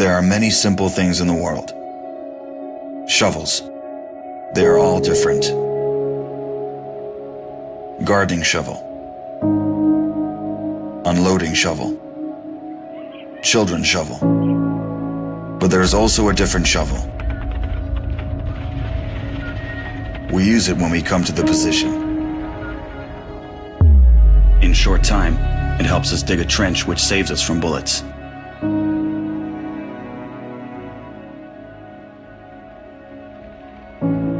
There are many simple things in the world. Shovels. They are all different. Gardening shovel. Unloading shovel. Children's shovel. But there is also a different shovel. We use it when we come to the position. In short time, it helps us dig a trench which saves us from bullets.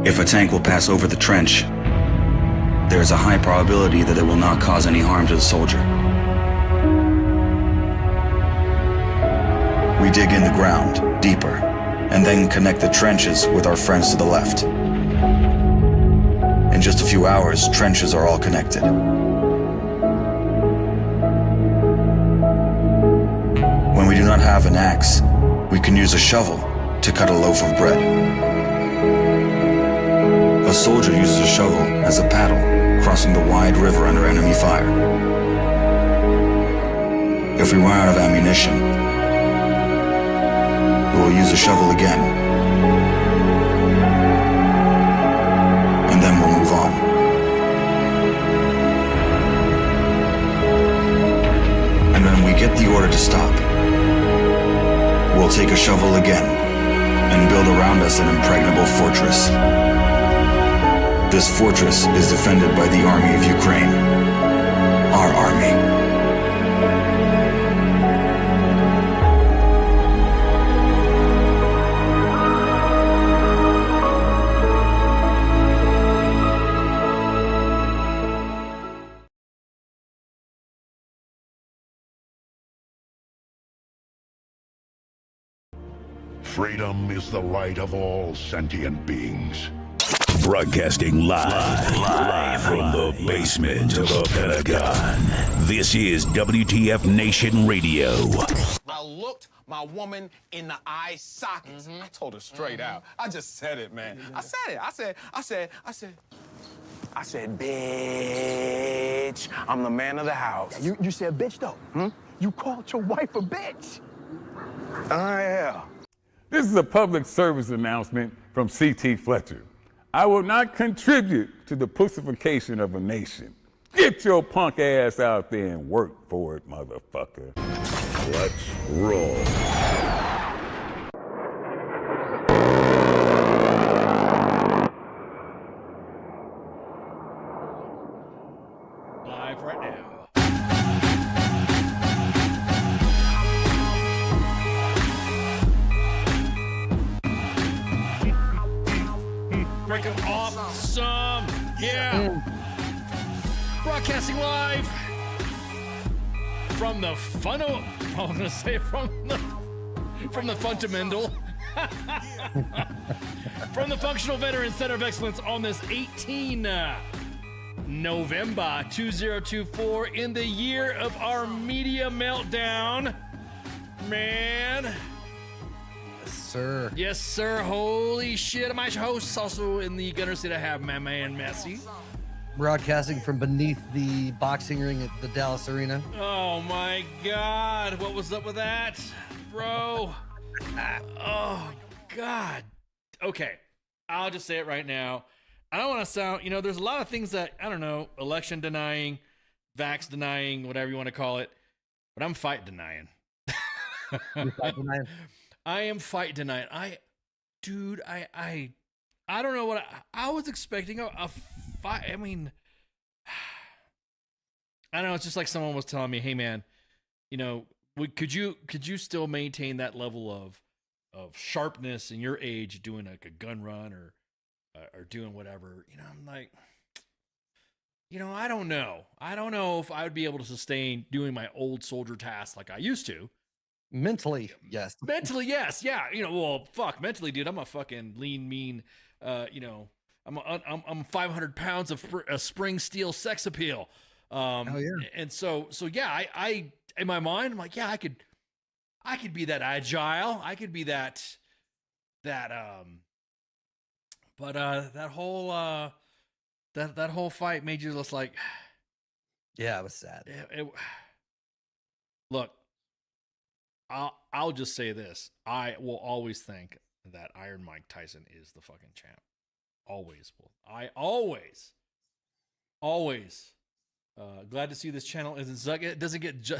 If a tank will pass over the trench, there is a high probability that it will not cause any harm to the soldier. We dig in the ground, deeper, and then connect the trenches with our friends to the left. In just a few hours, trenches are all connected. When we do not have an axe, we can use a shovel to cut a loaf of bread. A soldier uses a shovel as a paddle, crossing the wide river under enemy fire. If we run out of ammunition, we will use a shovel again, and then we'll move on. And when we get the order to stop, we'll take a shovel again and build around us an impregnable fortress. This fortress is defended by the Army of Ukraine, our army. Freedom is the right of all sentient beings. Broadcasting live from the basement of the Pentagon. This is WTF Nation Radio. I looked my woman in the eye sockets. I told her straight out. I just said it, man. I said it. I said, bitch, I'm the man of the house. You said bitch, though. You called your wife a bitch. Yeah. This is a public service announcement from C.T. Fletcher. I will not contribute to the pussification of a nation. Get your punk ass out there and work for it, motherfucker. Let's roll. Live right now. Breaking awesome. Yeah. Broadcasting live from the funnel. I'm gonna say from the fundamental. From the Functional Veteran Center of Excellence on this 18 November 2024 in the year of our media meltdown. Man. Sir. Yes, sir. Holy shit. My hosts also in the gunner seat. I have my man Messi. Broadcasting from beneath the boxing ring at the Dallas Arena. Oh my God. What was up with that, bro? Oh God. Okay. I'll just say it right now. I don't want to sound, there's a lot of things that, I don't know, election denying, vax denying, whatever you want to call it, but I'm fight denying. You fight denying? I am fight denying. I don't know what I was expecting a fight. I mean, I don't know. It's just like someone was telling me, hey man, could you still maintain that level of sharpness in your age doing like a gun run or doing whatever? I'm like, I don't know. I don't know if I would be able to sustain doing my old soldier tasks like I used to. Mentally, yes. Mentally, yes. Yeah. Fuck. Mentally, dude, I'm a fucking lean, mean. I'm 500 pounds of spring steel sex appeal. Oh yeah. And so yeah. I in my mind, I'm like, yeah, I could be that agile. I could be that. But that whole fight made you just like. Yeah, it was sad. Look. I'll just say this. I will always think that Iron Mike Tyson is the fucking champ. Always will. I always. Glad to see this channel isn't zucked. It doesn't get.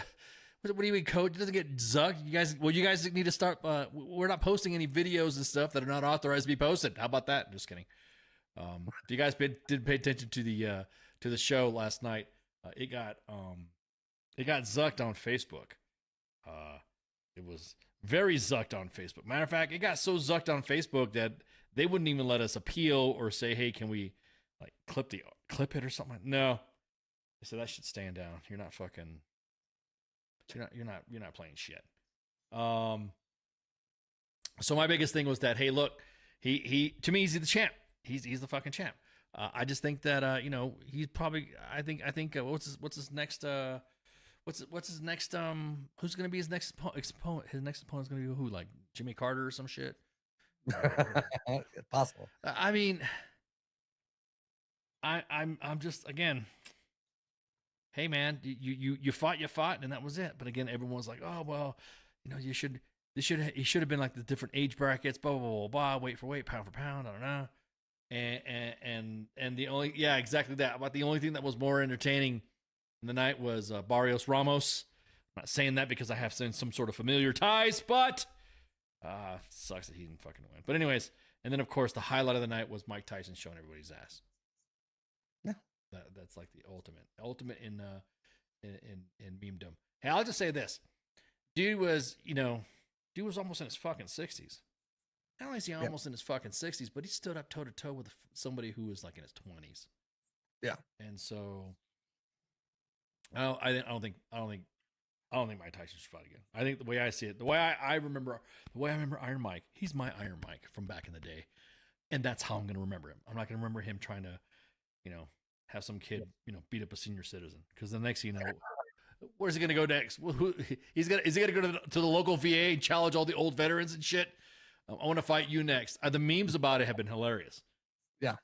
What do you mean, Coach? It doesn't get zucked. You guys need to start. We're not posting any videos and stuff that are not authorized to be posted. How about that? Just kidding. If you guys didn't pay attention to the show last night, it got zucked on Facebook. It was very zucked on Facebook. Matter of fact, it got so zucked on Facebook that they wouldn't even let us appeal or say, "Hey, can we like clip it or something?" No, they said that should stand down. You're not fucking. You're not playing shit. So my biggest thing was that, hey, look, he to me he's the champ. He's the fucking champ. I just think that he's probably I think what's his next what's his next who's gonna be his next opponent? His next opponent's gonna be who, like Jimmy Carter or some shit. Possible. I mean, I'm just, again, hey man, you fought, and that was it. But again, everyone's like, oh well, he should have been like the different age brackets, blah blah blah blah, weight for weight, pound for pound, I don't know. And the only, yeah, exactly that. About the only thing that was more entertaining in the night was Barrios Ramos. I'm not saying that because I have some sort of familiar ties, but sucks that he didn't fucking win. But anyways, and then of course the highlight of the night was Mike Tyson showing everybody's ass. Yeah, that's like the ultimate in memedom. Hey, I'll just say this: dude was almost in his fucking 60s. Not only is he almost in his fucking 60s, but he stood up toe to toe with somebody who was like in his 20s. Yeah, and so I don't think Mike Tyson should fight again. I think the way I see it, the way I remember Iron Mike, he's my Iron Mike from back in the day, and that's how I'm going to remember him. I'm not going to remember him trying to, have some kid, beat up a senior citizen. Because the next thing you know, where's he going to go next? Is he going to go to the local VA and challenge all the old veterans and shit? I want to fight you next. The memes about it have been hilarious. Yeah.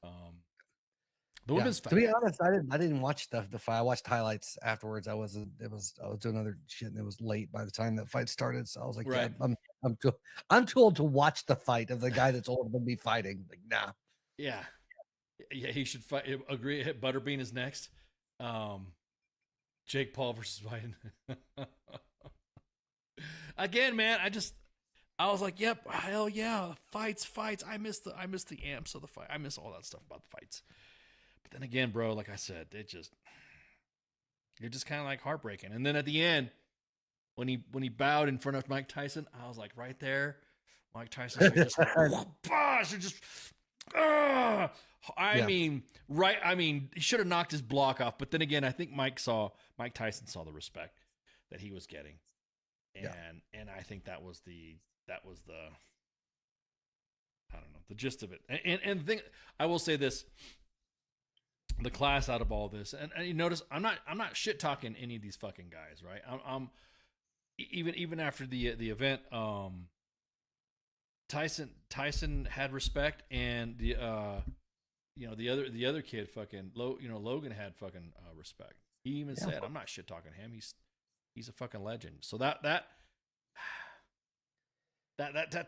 The women's fight. To be honest, I didn't watch the fight. I watched highlights afterwards. I was doing other shit, and it was late by the time that fight started. So I was like, right. Yeah, I'm too old to watch the fight of the guy that's older than me fighting. Like, nah. Yeah, he should fight. Agree. Butterbean is next. Jake Paul versus Biden. Again, man, I was like, yep, hell yeah, fights. I miss the amps of the fight. I miss all that stuff about the fights. But then again, bro, like I said, you're just kind of like heartbreaking. And then at the end, when he bowed in front of Mike Tyson, I was like, right there, Mike Tyson just he should have knocked his block off. But then again, I think Mike Tyson saw the respect that he was getting, and I think that was the I don't know, the gist of it. And the thing, I will say this: the class out of all this, and you notice I'm not shit talking any of these fucking guys, right? I'm even after the event, Tyson had respect, and the other kid, fucking Logan had fucking respect. He even said, "I'm not shit talking him. He's a fucking legend." So that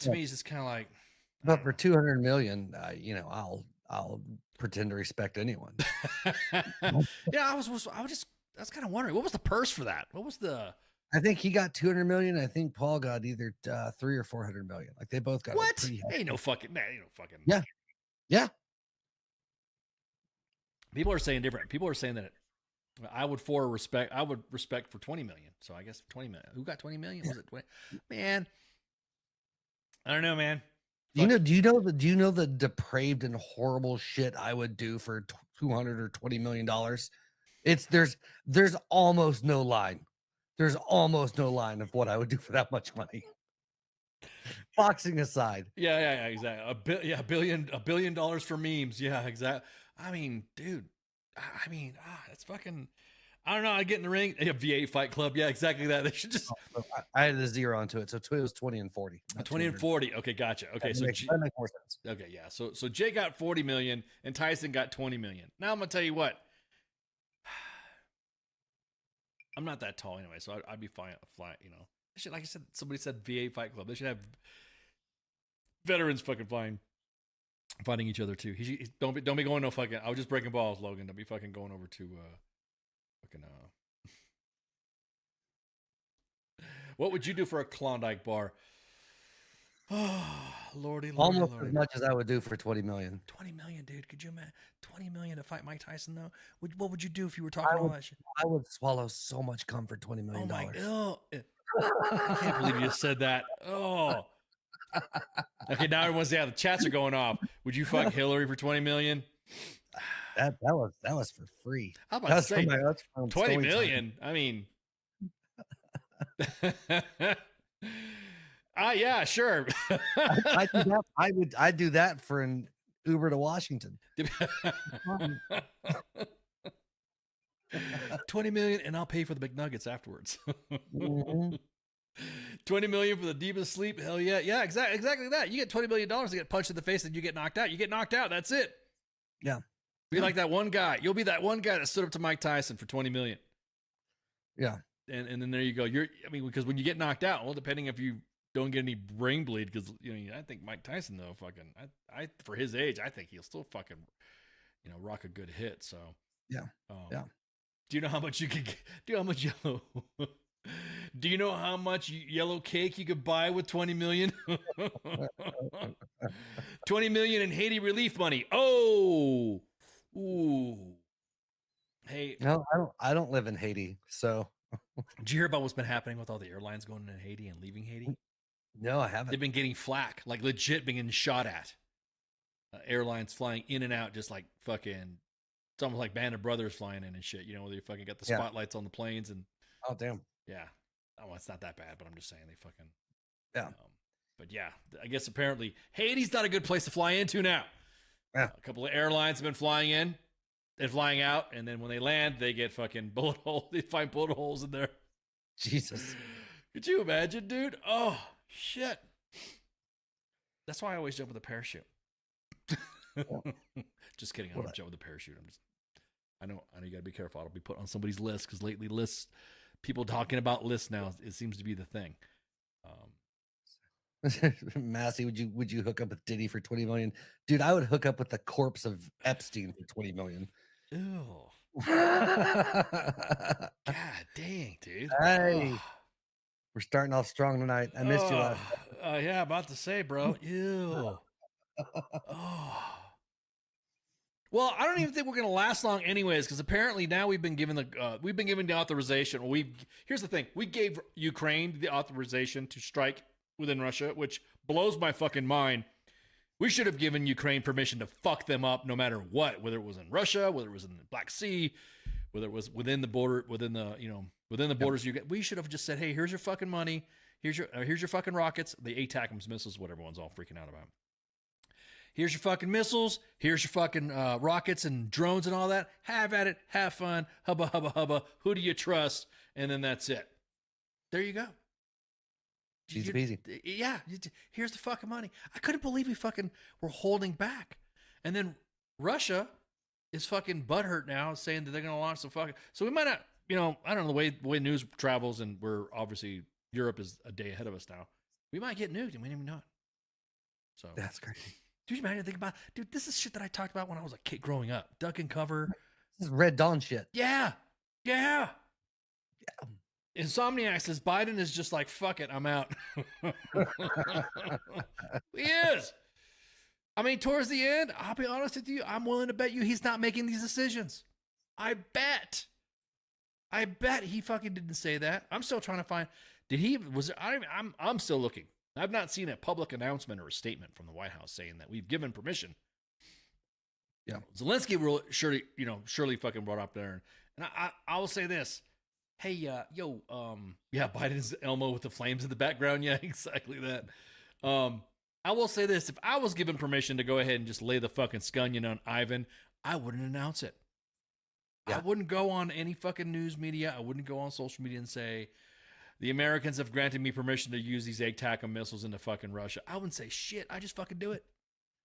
to me is just kind of like. But for 200 million, I'll pretend to respect anyone. Yeah, I was kind of wondering, what was the purse for that? What was the? I think he got 200 million. I think Paul got either 300 or 400 million. Like they both got what? Ain't no fucking. Yeah. People are saying different. People are saying that I would respect for 20 million. So I guess 20 million. Who got 20 million? Was it 20? Man, I don't know, man. Do you know the depraved and horrible shit I would do for 200 or 20 million dollars? There's almost no line. There's almost no line of what I would do for that much money. Boxing aside. Yeah, exactly. $1 billion for memes. Yeah, exactly. I mean, dude. It's fucking. I don't know. I get in the ring. Yeah, VA Fight Club. Yeah, exactly that. They should just. I had a zero onto it, so it was 20 and 40. 20 and 40. Okay, gotcha. Okay, that makes more sense. Okay, yeah. So Jay got 40 million and Tyson got 20 million. Now I'm gonna tell you what. I'm not that tall anyway, so I'd be fine. Should, like I said, somebody said VA Fight Club. They should have veterans fucking fighting each other too. Don't be going no fucking. I was just breaking balls, Logan. Don't be fucking going over to fucking. What would you do for a Klondike bar? Oh, lordy, Almost lordy. as much as I would do for 20 million. 20 million, dude. Could you imagine 20 million to fight Mike Tyson though? What would you do if you were talking all that shit? I would swallow so much cum for $20 million. Oh my god. I can't believe you just said that. Oh. Okay, now everyone's the chats are going off. Would you fuck Hillary for 20 million? That was for free. I was about to say that's from 20 story million. time. I mean, yeah, sure. I'd do that for an Uber to Washington. 20 million, and I'll pay for the McNuggets afterwards. Mhm. 20 million for the deepest sleep. Hell yeah. Yeah, exactly that. You get $20 million to get punched in the face and you get knocked out. You get knocked out. That's it. Yeah. Be like that one guy. You'll be that one guy that stood up to Mike Tyson for 20 million. Yeah. And then there you go. Because when you get knocked out, well, depending if you don't get any brain bleed, because I think Mike Tyson though, fucking, I for his age, I think he'll still fucking, rock a good hit. So Yeah. Yeah. Do you know how much you could? Do you know how much yellow? Do you know how much yellow cake you could buy with 20 million? 20 million in Haiti relief money. Oh, ooh. Hey, No, I don't live in Haiti, so. Did you hear about what's been happening with all the airlines going into Haiti and leaving Haiti? No, I haven't. They've been getting flack, like legit being shot at. Airlines flying in and out, just like fucking. It's almost like Band of Brothers flying in and shit. Where they fucking got the spotlights on the planes and. Oh damn. Yeah. Oh, it's not that bad, but I'm just saying they fucking. Yeah. But yeah, I guess apparently Haiti's not a good place to fly into now. Yeah. A couple of airlines have been flying in and flying out, and then when they land, they get fucking bullet holes. They find bullet holes in there. Jesus. Could you imagine, dude? Oh shit. That's why I always jump with a parachute. Just kidding. I don't jump with a parachute. I know you gotta be careful. I don't be put on somebody's list because lately people talking about lists now, it seems to be the thing. Massey, would you hook up with Diddy for 20 million? Dude, I would hook up with the corpse of Epstein for 20 million. Ew. God dang, dude. Hey. We're starting off strong tonight. I missed you last night. Yeah, about to say, bro. Ew. Oh. Well, I don't even think we're going to last long anyways, because apparently now we've been given the authorization. Here's the thing. We gave Ukraine the authorization to strike within Russia, which blows my fucking mind. We should have given Ukraine permission to fuck them up no matter what, whether it was in Russia, whether it was in the Black Sea, whether it was within the borders. We should have just said, hey, here's your fucking money. Here's your fucking rockets. The ATACMS missiles, what everyone's all freaking out about. Here's your fucking missiles. Here's your fucking rockets and drones and all that. Have at it. Have fun. Hubba, hubba, hubba. Who do you trust? And then that's it. There you go. Easy peasy. Yeah. Here's the fucking money. I couldn't believe we fucking were holding back. And then Russia is fucking butthurt now, saying that they're going to launch some fucking. So we might not, I don't know the way news travels, and we're obviously, Europe is a day ahead of us now. We might get nuked and we didn't even know it. So that's crazy. Dude, you imagine think about, dude, this is shit that I talked about when I was a kid growing up. Duck and cover. This is Red Dawn shit. Yeah. Insomniac says Biden is just like, fuck it, I'm out. He is. I mean, towards the end, I'll be honest with you, I'm willing to bet you he's not making these decisions. I bet he fucking didn't say that. I'm still trying to find, I'm still looking. I've not seen a public announcement or a statement from the White House saying that we've given permission. Yeah. Zelensky will surely fucking brought up there. And I will say this. Hey, Biden's Elmo with the flames in the background. Yeah, exactly that. I will say this. If I was given permission to go ahead and just lay the fucking scunion on Ivan, I wouldn't announce it. Yeah. I wouldn't go on any fucking news media. I wouldn't go on social media and say, the Americans have granted me permission to use these ATACMS missiles into fucking Russia. I wouldn't say shit. I just fucking do it.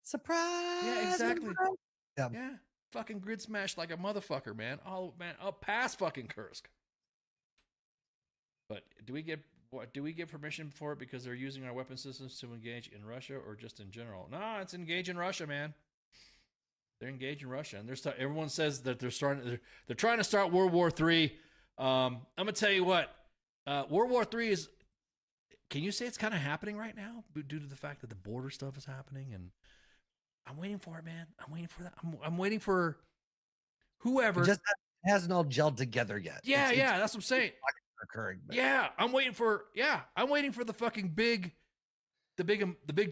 Surprise. Yeah, exactly. Yeah. Yeah. Fucking grid smash like a motherfucker, man. Oh, man. Up past fucking Kursk. But do we get what do we get permission for it because they're using our weapon systems to engage in Russia or just in general? No, it's engage in Russia, man. They're engaged in Russia, and everyone says that they're trying to start World War III. I'm gonna tell you what, World War III is. Can you say it's kind of happening right now due to the fact that the border stuff is happening? And I'm waiting for it, man. I'm waiting for that. I'm waiting for whoever. It just hasn't all gelled together yet. Yeah, that's what I'm saying. Occurring. Yeah, I'm waiting for the fucking big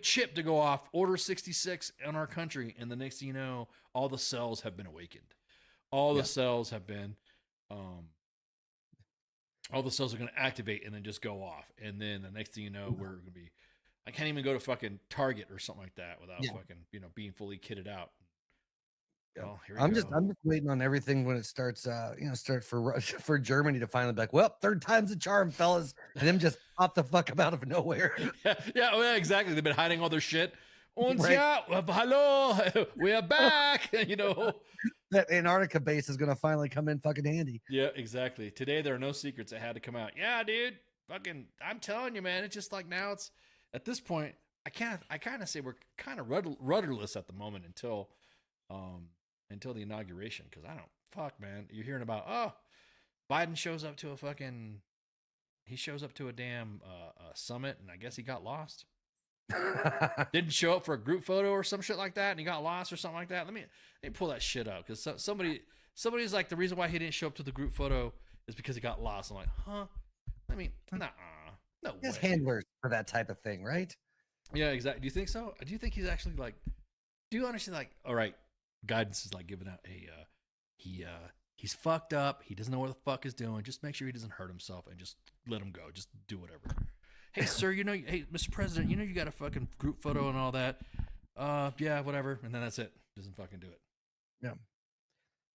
chip to go off. Order 66 in our country, and the next thing you know, all the cells have been awakened. All the cells have been. All the cells are going to activate and then just go off. And then the next thing you know, we're going to be, I can't even go to fucking Target or something like that without fucking, being fully kitted out. Well, here we I'm go. just waiting on everything when it starts, start for Germany to finally be like, well, third time's a charm, fellas. And them just pop the fuck up out of nowhere. Yeah, exactly. They've been hiding all their shit. Und Right. ja, hello, we are back, That Antarctica base is going to finally come in fucking handy. Yeah, exactly. Today there are no secrets that had to come out. Yeah, dude. Fucking, I'm telling you, man. It's just like now. It's at this point. I kind of say we're kind of rudderless at the moment until the inauguration. Because I don't fuck, man. You're hearing about Biden shows up to a damn summit, and I guess he got lost. Didn't show up for a group photo or some shit like that, and he got lost or something like that. Let me pull that shit up because somebody's like, the reason why he didn't show up to the group photo is because he got lost. I'm like, huh? I mean, no His way. handlers for that type of thing, right? Yeah, exactly. Do you think so? Do you think he's actually like? Do you understand? Like, all right, guidance is like giving out he's fucked up. He doesn't know what the fuck he's doing. Just make sure he doesn't hurt himself and just let him go. Just do whatever. Hey, sir, hey, Mr. President, you got a fucking group photo and all that. Yeah, whatever. And then that's it. Doesn't fucking do it. Yeah.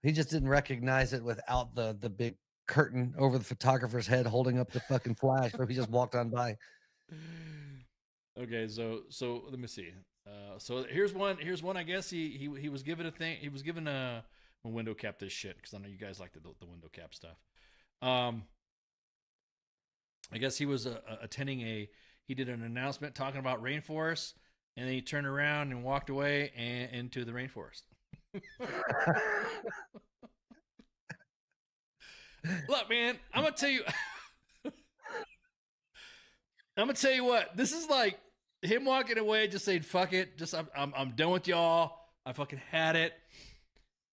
He just didn't recognize it without the big curtain over the photographer's head holding up the fucking flash. So he just walked on by. Okay, so let me see. So here's one. I guess he was given a thing. He was given a window cap this shit because I know you guys like the window cap stuff. I guess he was attending he did an announcement talking about rainforests, and then he turned around and walked away into the rainforest. Look, man, I'm gonna tell you what. This is like him walking away, just saying "fuck it," just I'm done with y'all. I fucking had it.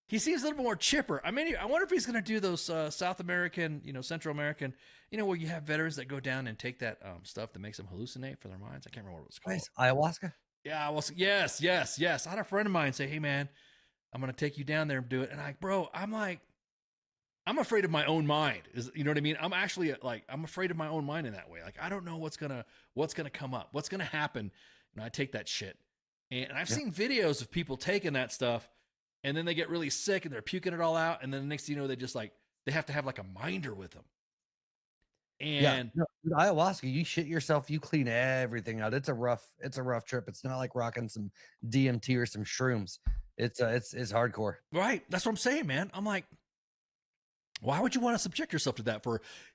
He seems a little more chipper. I mean, I wonder if he's going to do those South American, Central American, where you have veterans that go down and take that stuff that makes them hallucinate for their minds. I can't remember what it was called. Nice. Ayahuasca? Yeah, well, yes. I had a friend of mine say, hey, man, I'm going to take you down there and do it. And I'm afraid of my own mind. You know what I mean? I'm actually I'm afraid of my own mind in that way. Like, I don't know what's going to come up, what's going to happen. And I take that shit. And I've seen videos of people taking that stuff, and then they get really sick and they're puking it all out. And then the next thing you know, they have to have like a minder with them. And ayahuasca, you shit yourself, you clean everything out. It's a rough trip. It's not like rocking some DMT or some shrooms. It's hardcore. Right. That's what I'm saying, man. I'm like, why would you want to subject yourself to that?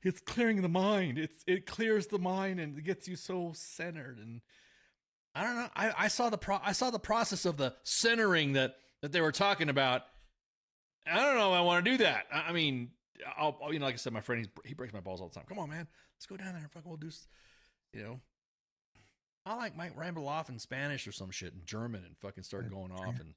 It's clearing the mind. It clears the mind and it gets you so centered. And I don't know. I saw the process of the centering that they were talking about. I don't know if I want to do that. I mean, I'll like I said, my friend, he breaks my balls all the time. Come on, man, let's go down there and fucking we'll do, I might ramble off in Spanish or some shit in German and fucking start going off and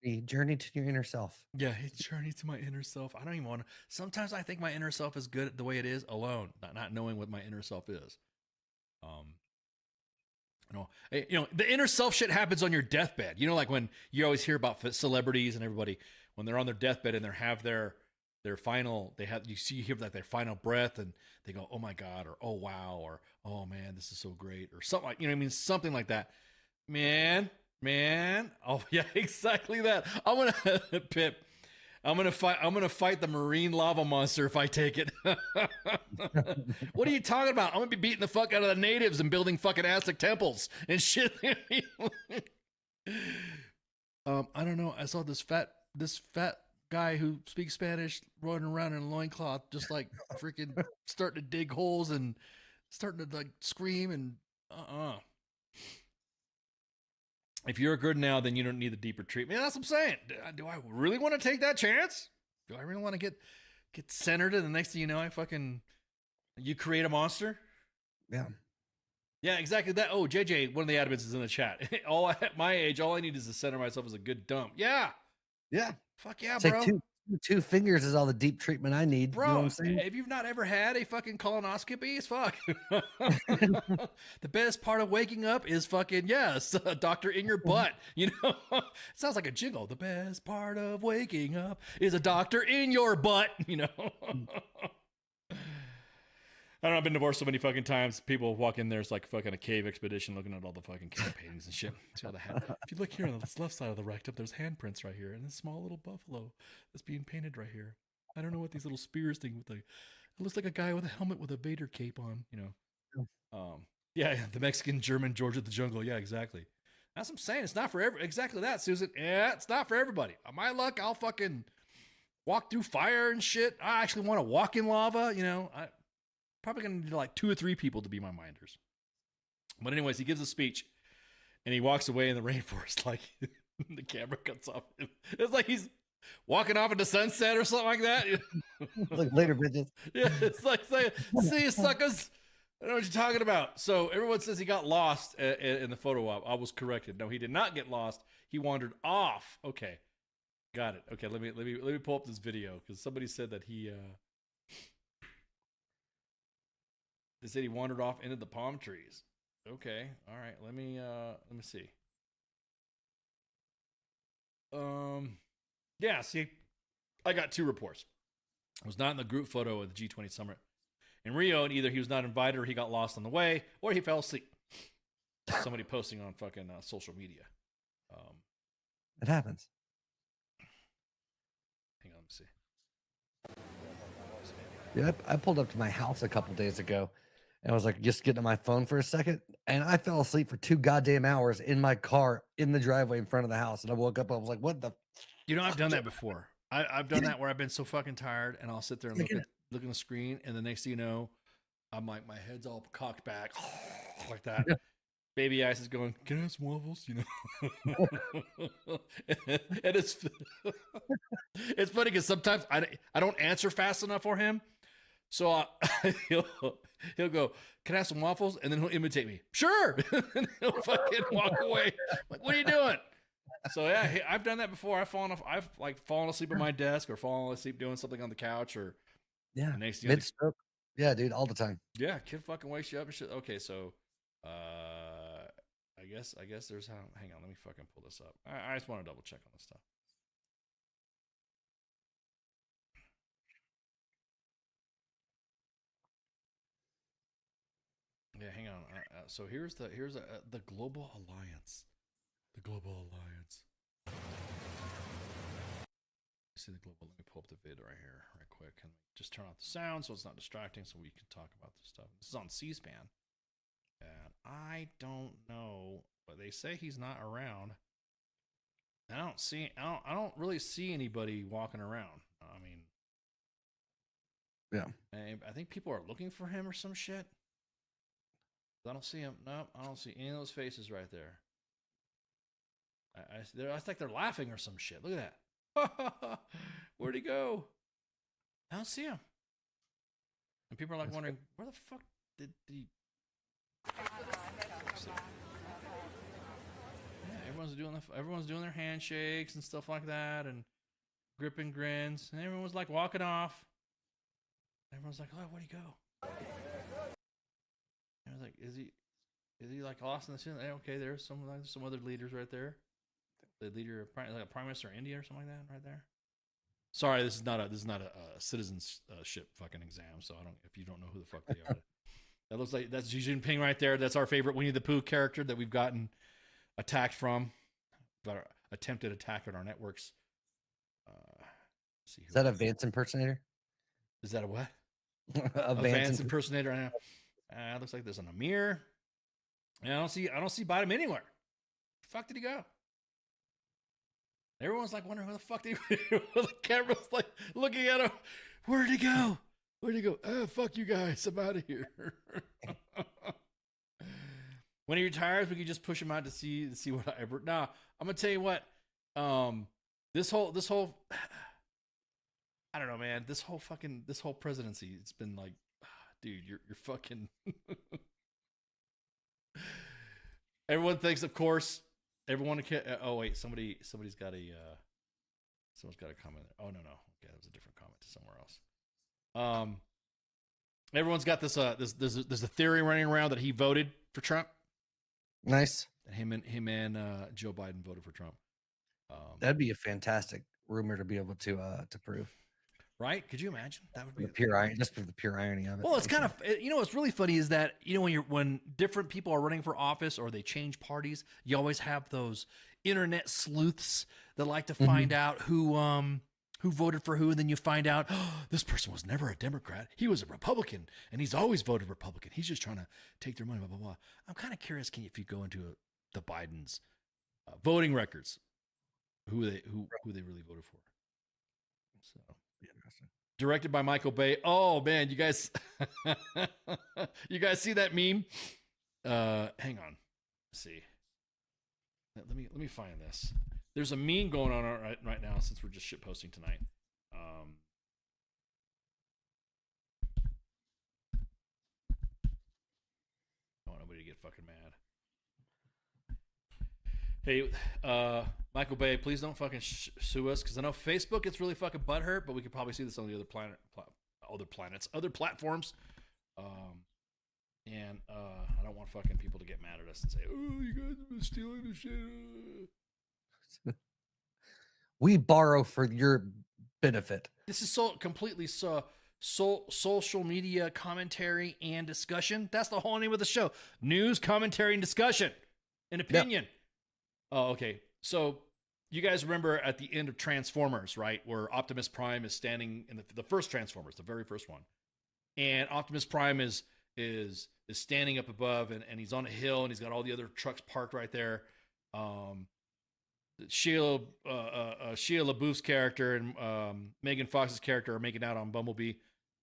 a journey to your inner self. Yeah, a journey to my inner self. I don't even want to. Sometimes I think my inner self is good the way it is alone, not knowing what my inner self is. The inner self shit happens on your deathbed. Like when you always hear about celebrities and everybody when they're on their deathbed and they have their final, you hear like their final breath and they go, oh my God, or oh wow, or oh man, this is so great, or something like, something like that. Man. Oh yeah, exactly that. I'm gonna fight the marine lava monster if I take it. What are you talking about? I'm gonna be beating the fuck out of the natives and building fucking Aztec temples and shit. I don't know. I saw this fat guy who speaks Spanish running around in a loincloth, just like freaking starting to dig holes and starting to like scream and If you're good now, then you don't need the deeper treatment. Yeah, that's what I'm saying. Do I really want to take that chance? Do I really want to get centered and the next thing you know, you create a monster? Yeah. Yeah, exactly that. Oh, JJ, one of the admins is in the chat. At my age, all I need is to center myself as a good dump. Yeah. Yeah. Fuck yeah, It's bro. like two fingers is all the deep treatment I need. Bro, you know what I'm saying? if you've not ever had a fucking colonoscopy, it's fuck. The best part of waking up is fucking, yes, a doctor in your butt. You know, it sounds like a jingle. The best part of waking up is a doctor in your butt. You know, I don't know. I've been divorced so many fucking times. People walk in there, it's like fucking a cave expedition looking at all the fucking cave paintings and shit. See all the if you look here on the left side of the rectum, there's handprints right here and a small little buffalo that's being painted right here. I don't know what these little spears thing with it looks like a guy with a helmet with a Vader cape on, you know. Yeah, the Mexican, German, George of the jungle. Yeah, exactly. That's what I'm saying. It's not for exactly that, Susan. Yeah, it's not for everybody. On my luck, I'll fucking walk through fire and shit. I actually want to walk in lava, you know. I probably gonna need like 2 or 3 people to be my minders. But anyways, he gives a speech and he walks away in the rainforest like the camera cuts off him. It's like he's walking off into sunset or something like that. Like later, bitches. Yeah, it's like see you suckers. I know what you're talking about. So everyone says he got lost in the photo op. I was corrected. No, he did not get lost. He wandered off. Okay, got it. Okay, let me pull up this video because somebody said that they said he wandered off into the palm trees. Okay, all right. Let me see. Yeah, see, I got 2 reports. I was not in the group photo of the G20 summit in Rio, and either he was not invited or he got lost on the way or he fell asleep. Somebody posting on fucking social media. It happens. Hang on, let me see. Yeah, I pulled up to my house a couple days ago and I was like, just getting on my phone for a second. And I fell asleep for 2 goddamn hours in my car in the driveway in front of the house. And I woke up, I was like, what the? You know, I've done that before. I've done that where I've been so fucking tired and I'll sit there and look at the screen. And the next thing you know, I'm like, my head's all cocked back like that. Yeah. Baby Ice is going, can I have some waffles? You know, and it's funny because sometimes I don't answer fast enough for him. So he'll go, can I have some waffles? And then he'll imitate me. Sure. And he'll fucking walk away. Like, what are you doing? So yeah, I've done that before. I've fallen asleep at my desk or fallen asleep doing something on the couch or mid-stroke. Yeah, dude, all the time. Yeah, kid fucking wakes you up and shit. Okay, so I guess there's how. Hang on, let me fucking pull this up. I just want to double check on this stuff. Yeah, hang on. So here's the Global Alliance. The Global Alliance. See the global. Let me pull up the vid right here, right quick, and just turn off the sound so it's not distracting, so we can talk about this stuff. This is on C-SPAN, and I don't know, but they say he's not around. I don't really see anybody walking around. I mean, yeah, I think people are looking for him or some shit. I don't see him. Nope, I don't see any of those faces right there. I think they're laughing or some shit. Look at that. Where'd he go? I don't see him. And people are like wondering, where the fuck did he? Yeah, everyone's doing their handshakes and stuff like that, and gripping grins, and everyone's like walking off. Everyone's like, oh, where'd he go? I was like, is he like lost in the scene? Okay, there's some other leaders right there. The leader, like a prime minister of India or something like that, right there. Sorry, this is not a citizenship fucking exam. So if you don't know who the fuck they are, that looks like that's Xi Jinping right there. That's our favorite Winnie the Pooh character that we've gotten attacked from, got our attempted attack on our networks. Is that a Vance impersonator? Is that a what? a Vance impersonator. Looks like there's an Amir. And I don't see Biden anywhere. The fuck did he go? Everyone's like wondering where the fuck did he go. The camera's like looking at him. Where did he go? Where'd he go? Fuck you guys. I'm out of here. When he retires, we could just push him out to see whatever. Nah, I'm gonna tell you what. This whole I don't know, man. This whole presidency, it's been like, dude, you're fucking. Everyone thinks, of course, everyone can. Oh wait, someone's got a comment there. Oh no, okay, that was a different comment to somewhere else. Everyone's got this. There's a theory running around that he voted for Trump. Nice. And him and Joe Biden voted for Trump. That'd be a fantastic rumor to be able to prove. Right? Could you imagine? That would be pure irony, just for the pure irony of it. Well, it's kind of, what's really funny is that, when different people are running for office or they change parties, you always have those internet sleuths that like to find out who voted for who, and then you find out, this person was never a Democrat. He was a Republican, and he's always voted Republican. He's just trying to take their money, blah, blah, blah. I'm kind of curious, if you go into the Biden's voting records, who they really voted for. So, interesting. Directed by Michael Bay. Oh man, you guys, you guys see that meme? Hang on, let's see. Let me find this. There's a meme going on right now since we're just shit posting tonight. I want nobody to get fucking mad. Hey, Michael Bay, please don't fucking sue us, because I know Facebook gets really fucking butthurt, but we could probably see this on the other other platforms. And I don't want fucking people to get mad at us and say, "Oh, you guys have been stealing the shit." We borrow for your benefit. This is completely social media commentary and discussion. That's the whole name of the show: news, commentary, and discussion, and opinion. Yep. Oh, okay. So you guys remember at the end of Transformers, right, where Optimus Prime is standing in the first Transformers, the very first one, and Optimus Prime is standing up above, and he's on a hill, and he's got all the other trucks parked right there. Shia LaBeouf's character and Megan Fox's character are making out on Bumblebee,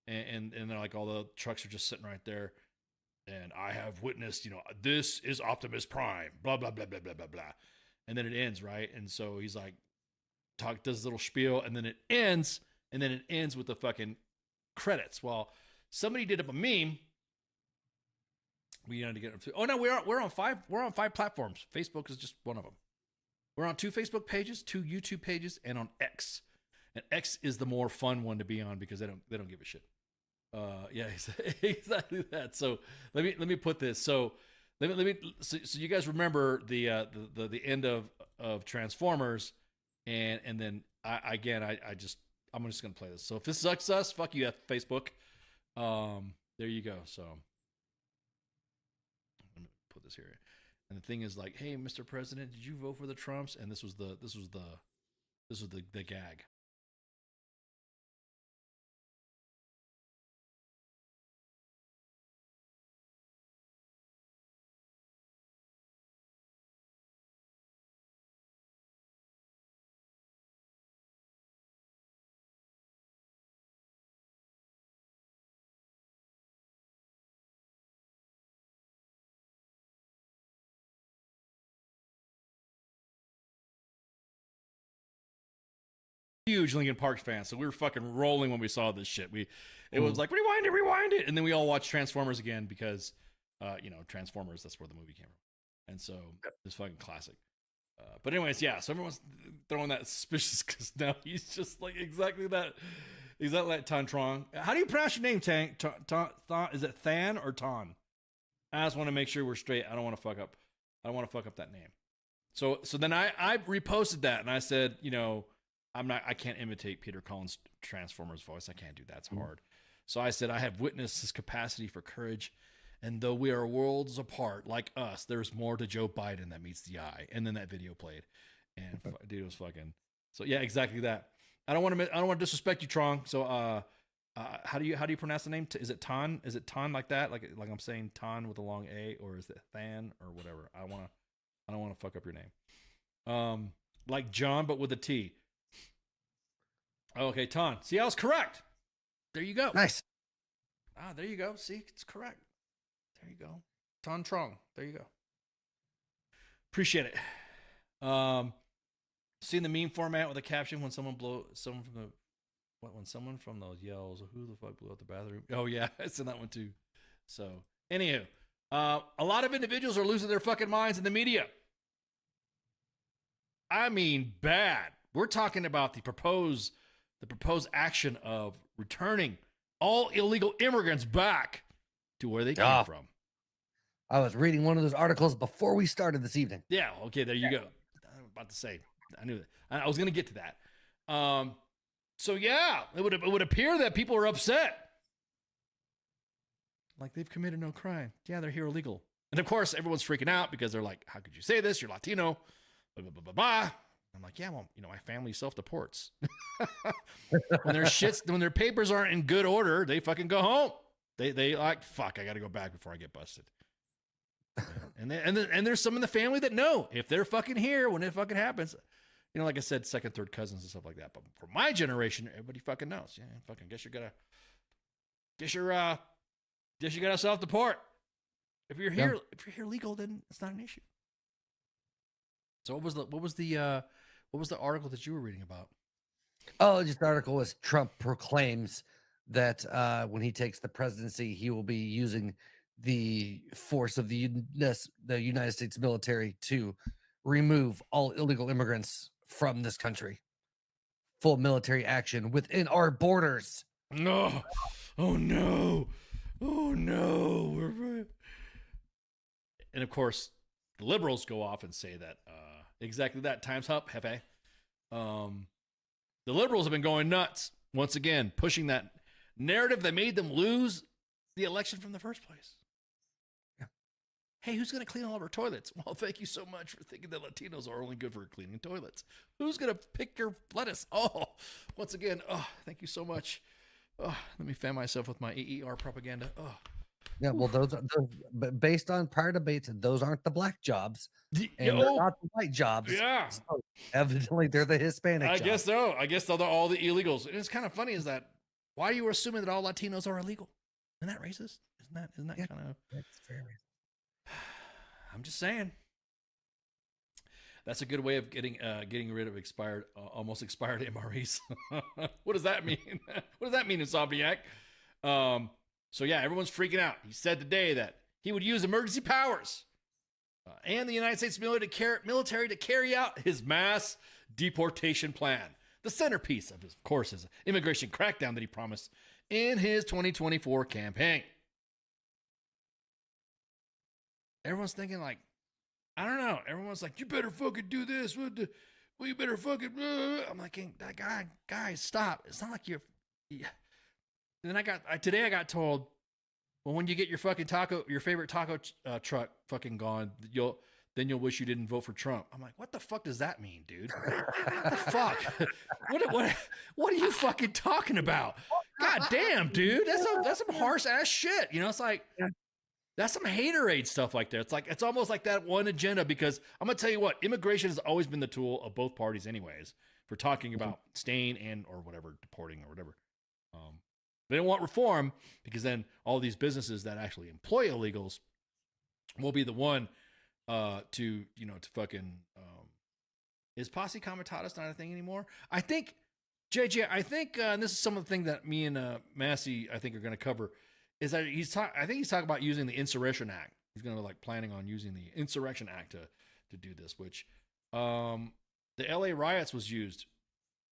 and they're like, all the trucks are just sitting right there. And I have witnessed, this is Optimus Prime, blah, blah, blah, blah, blah, blah, blah. And then it ends, right? And so he's like, does this little spiel, and then it ends with the fucking credits. Well, somebody did up a meme. We had to get them through. Oh no, we're on 5 platforms. Facebook is just one of them. We're on 2 Facebook pages, 2 YouTube pages, and on X. And X is the more fun one to be on because they don't give a shit. Yeah, exactly that. So let me put this. So so you guys remember the end of Transformers, and then I'm just gonna play this. So if this sucks us, fuck you, Facebook. There you go. So let me put this here. And the thing is, like, hey, Mr. President, did you vote for the Trumps? And this was the gag. Huge Linkin Park fan, so we were fucking rolling when we saw this shit. It was like, rewind it, and then we all watched Transformers again because, Transformers, that's where the movie came from, and so it's fucking classic. But anyways, yeah. So everyone's throwing that suspicious because now he's just like exactly that Tantron. How do you pronounce your name, Tang? Is it Than or Ton? I just want to make sure we're straight. I don't want to fuck up that name. So then I reposted that and I said, I can't imitate Peter Cullen's Transformers voice. I can't do that. It's hard. So I said, I have witnessed his capacity for courage. And though we are worlds apart, like us, there's more to Joe Biden that meets the eye. And then that video played. And dude, it was fucking. So yeah, exactly that. I don't want to disrespect you, Trong. So how do you pronounce the name? Is it Ton? Is it Ton like that? Like I'm saying Ton with a long A, or is it Than or whatever? I don't want to fuck up your name. Like John, but with a T. Okay, Ton. See, I was correct. There you go. Nice. there you go. See, it's correct. There you go. Ton Trong. There you go. Appreciate it. Seeing the meme format with a caption when someone from those yells, who the fuck blew up the bathroom? Oh yeah, I seen that one too. So, anywho, a lot of individuals are losing their fucking minds in the media. I mean, bad. We're talking about the proposed action of returning all illegal immigrants back to where they came from. I was reading one of those articles before we started this evening. Yeah. Okay. There you go. I'm about to say. I knew that. I was going to get to that. So yeah, it would appear that people are upset, like they've committed no crime. Yeah, they're here illegal, and of course everyone's freaking out because they're like, "How could you say this? You're Latino." Blah blah blah blah blah. I'm like, yeah, well, my family self-deports. When their papers aren't in good order, they fucking go home. They like, fuck, I got to go back before I get busted. And there's some in the family that know if they're fucking here when it fucking happens. Like I said, second, third cousins and stuff like that. But for my generation, everybody fucking knows. Yeah, fucking guess you gotta self-deport. If you're here legal, then it's not an issue. So what was the article that you were reading about? Oh, just the article was Trump proclaims that when he takes the presidency, he will be using the force of the United States military to remove all illegal immigrants from this country. Full military action within our borders. No. Oh no. Oh no. And of course, the liberals go off and say that exactly that. Time's up, Hefe. The liberals have been going nuts once again, pushing that narrative that made them lose the election from the first place. Yeah. Hey, who's going to clean all of our toilets? Well, thank you so much for thinking that Latinos are only good for cleaning toilets. Who's going to pick your lettuce? Oh, once again, thank you so much. Let me fan myself with my EER propaganda. Yeah, well, but based on prior debates, those aren't the black jobs, and they're not the white jobs. Yeah, so evidently they're the Hispanic. I guess so. I guess they're all the illegals. And it's kind of funny is that why are you assuming that all Latinos are illegal? Isn't that racist? Isn't that kind of? That's very racist. I'm just saying. That's a good way of getting rid of almost expired MREs. What does that mean? What does that mean, Insomniac? So yeah, everyone's freaking out. He said today that he would use emergency powers and the United States military to carry out his mass deportation plan. The centerpiece of his immigration crackdown that he promised in his 2024 campaign. Everyone's thinking like, I don't know. Everyone's like, you better fucking do this. Well, you better fucking. I'm like, that guy, stop. It's not like you're. Yeah. And then today I got told, well, when you get your favorite taco truck fucking gone, you'll wish you didn't vote for Trump. I'm like, what the fuck does that mean, dude? What the fuck? What are you fucking talking about? God damn, dude. That's some harsh ass shit. It's like, that's some haterade stuff like that. It's almost like that one agenda, because I'm going to tell you what, immigration has always been the tool of both parties anyways for talking about staying or whatever, deporting or whatever. They don't want reform because then all these businesses that actually employ illegals will be the one to fucking is posse comitatus not a thing anymore? I think JJ, and this is some of the things that me and Massey I think are going to cover, is that he's talking about using the Insurrection Act. He's going to planning on using the Insurrection Act to do this, which the LA riots was used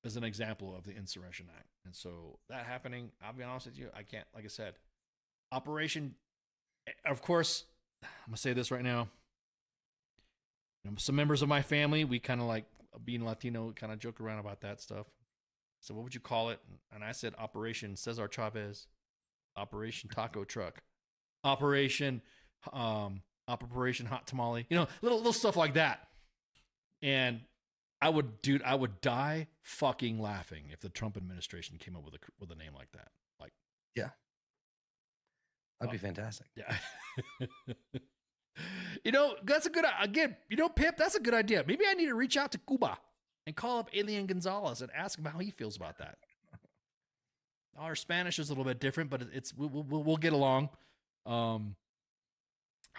as an example of the Insurrection Act. And so that happening, I'll be honest with you, I can't, like I said, Operation, of course, I'm going to say this right now. Some members of my family, we kind of like being Latino, kind of joke around about that stuff. So what would you call it? And I said Operation Cesar Chavez, Operation Taco Truck, Operation Hot Tamale, little stuff like that. And I would die fucking laughing if the Trump administration came up with a name like that. Like, yeah, that'd be fantastic. Yeah. That's a good, again, Pip, that's a good idea. Maybe I need to reach out to Cuba and call up Alien Gonzalez and ask him how he feels about that. Our Spanish is a little bit different, but we'll get along. I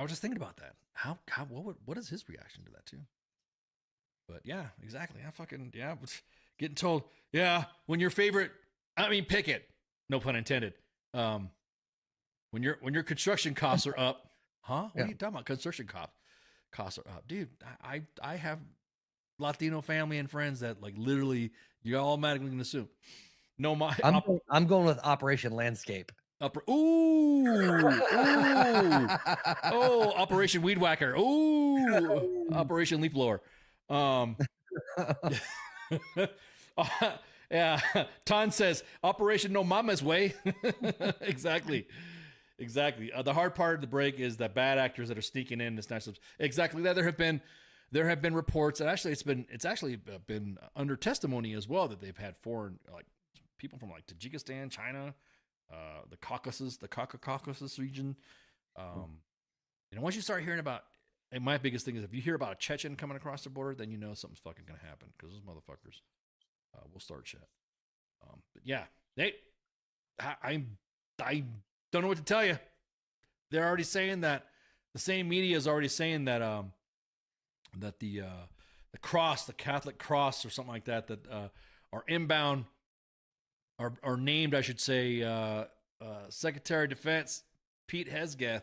was just thinking about that. What is his reaction to that too? But yeah, exactly. Getting told, yeah, when your favorite, pick it. No pun intended. When your construction costs are up, huh? What are you talking about? Construction costs are up, dude. I have Latino family and friends that like literally you're automatically gonna assume. No, I'm going with Operation Landscape. Operation Weed Whacker. Ooh, Operation Leaf Blower. Yeah, Ton says Operation No Mama's Way. Exactly. The hard part of the break is that bad actors that are sneaking in to snatch them. Exactly that. There have been reports, and actually it's actually been under testimony as well that they've had foreign like people from like Tajikistan, China, the Caucasus region. Once you start hearing about, and my biggest thing is if you hear about a Chechen coming across the border, then you know something's fucking gonna happen because those motherfuckers will start shit. But yeah, I don't know what to tell you. They're already saying that the same media is already saying that that the cross, the Catholic cross or something like that, are inbound. Are named, I should say, Secretary of Defense Pete Hesgath.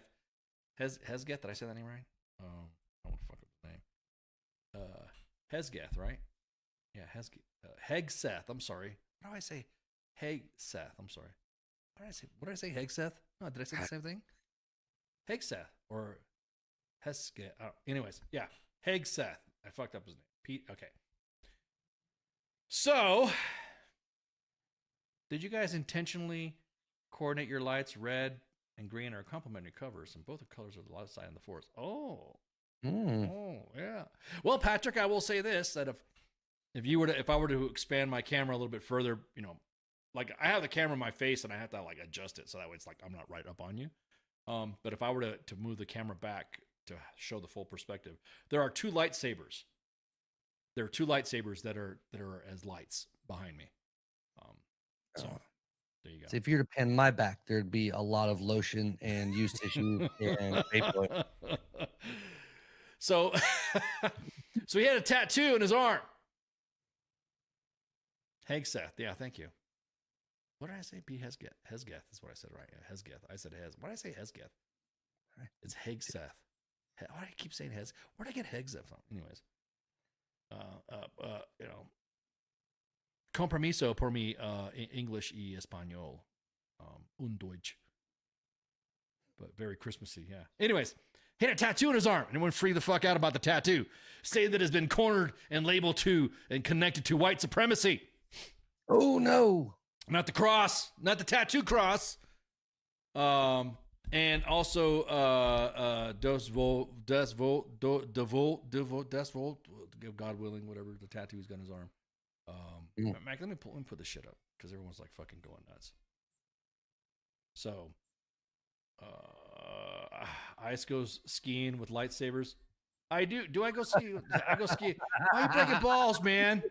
Hesgath, did I say that name right? I want to fuck up his name. Hesgath, right? Yeah, Hegseth. I'm sorry. What do I say? Hegseth. I'm sorry. What did I say? Hegseth? No, did I say the same thing? Hegseth or Hesgath. Anyways, yeah, Hegseth. I fucked up his name. Pete. Okay. So, did you guys intentionally coordinate your lights? Red and green are complementary colors, and both the colors are the light side and the force. Oh, yeah. Well, Patrick, I will say this: that if I were to expand my camera a little bit further, like I have the camera in my face and I have to like adjust it so that way it's like I'm not right up on you. But if I were to move the camera back to show the full perspective, there are two lightsabers. There are two lightsabers that are as lights behind me. So there you go. So if you were to pan my back, there'd be a lot of lotion and used tissue and paper. So he had a tattoo in his arm. Hegseth. Yeah, thank you. What did I say? Pete Hesgath. Hesgath is what I said, right? Yeah, Hesgath. I said Hes. Why did I say Hesgath? It's Hegseth. Why do I keep saying Hes? Where did I get Hegseth from? Anyways. Compromiso por mi English y español. Un Deutsch. But very Christmassy, yeah. Anyways, he had a tattoo on his arm and went free the fuck out about the tattoo, saying that it has been cornered and labeled to and connected to white supremacy. Oh, no. Not the cross, not the tattoo cross. And also, das Volt, God willing, whatever the tattoo he's got on his arm. Mac, let me put this shit up because everyone's like fucking going nuts. So, Ice goes skiing with lightsabers. I do. Do I go ski? I go ski. Why are you breaking balls, man?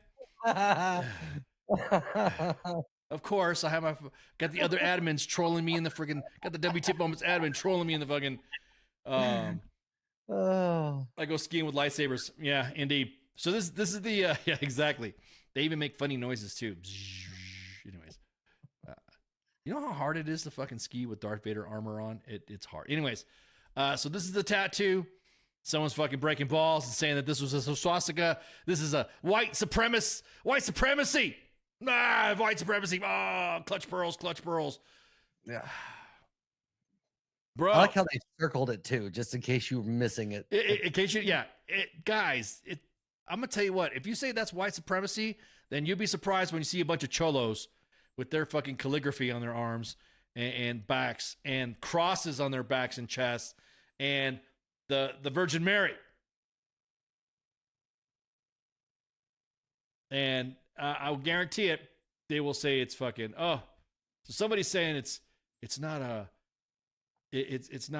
Of course, I have got the other admins trolling me in the friggin' got the W.T.F Moments admin trolling me in the fucking. I go skiing with lightsabers. Yeah, indeed. So this is the yeah, exactly. They even make funny noises too. Anyways, you know how hard it is to fucking ski with Darth Vader armor on? It's hard. Anyways, so this is the tattoo. Someone's fucking breaking balls and saying that this was a swastika. This is a white supremacy. White supremacy. White supremacy. Clutch pearls. Yeah. Bro. I like how they circled it too, just in case you were missing it. In case you, yeah. Guys, I'm going to tell you what. If you say that's white supremacy, then you'll be surprised when you see a bunch of cholos with their fucking calligraphy on their arms and backs and crosses on their backs and chests and the Virgin Mary. And I'll guarantee it, they will say it's fucking, so somebody's saying it's not it's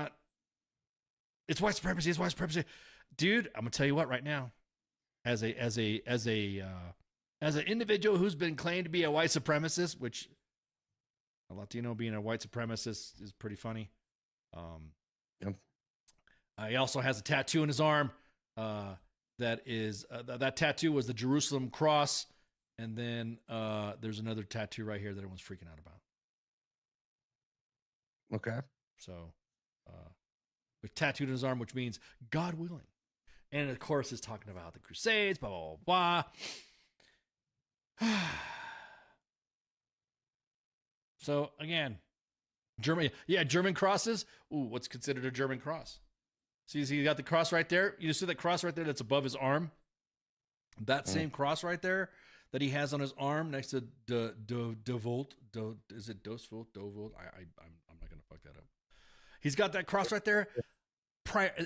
white supremacy, it's white supremacy. Dude, I'm gonna tell you what right now, as an individual who's been claimed to be a white supremacist, which A Latino being a white supremacist is pretty funny. Yep. He also has a tattoo on his arm. That is that tattoo was the Jerusalem cross, and then there's another tattoo right here that everyone's freaking out about. Okay. So, with tattooed on his arm, which means God willing, and of course, is talking about the Crusades, blah blah blah blah. So again, German crosses. Ooh, what's considered a German cross? See, you got the cross right there. You see that cross right there that's above his arm? That same cross right there that he has on his arm next to de Volt. Is it Dos Volt? Do Volt? I'm not going to fuck that up. He's got that cross right there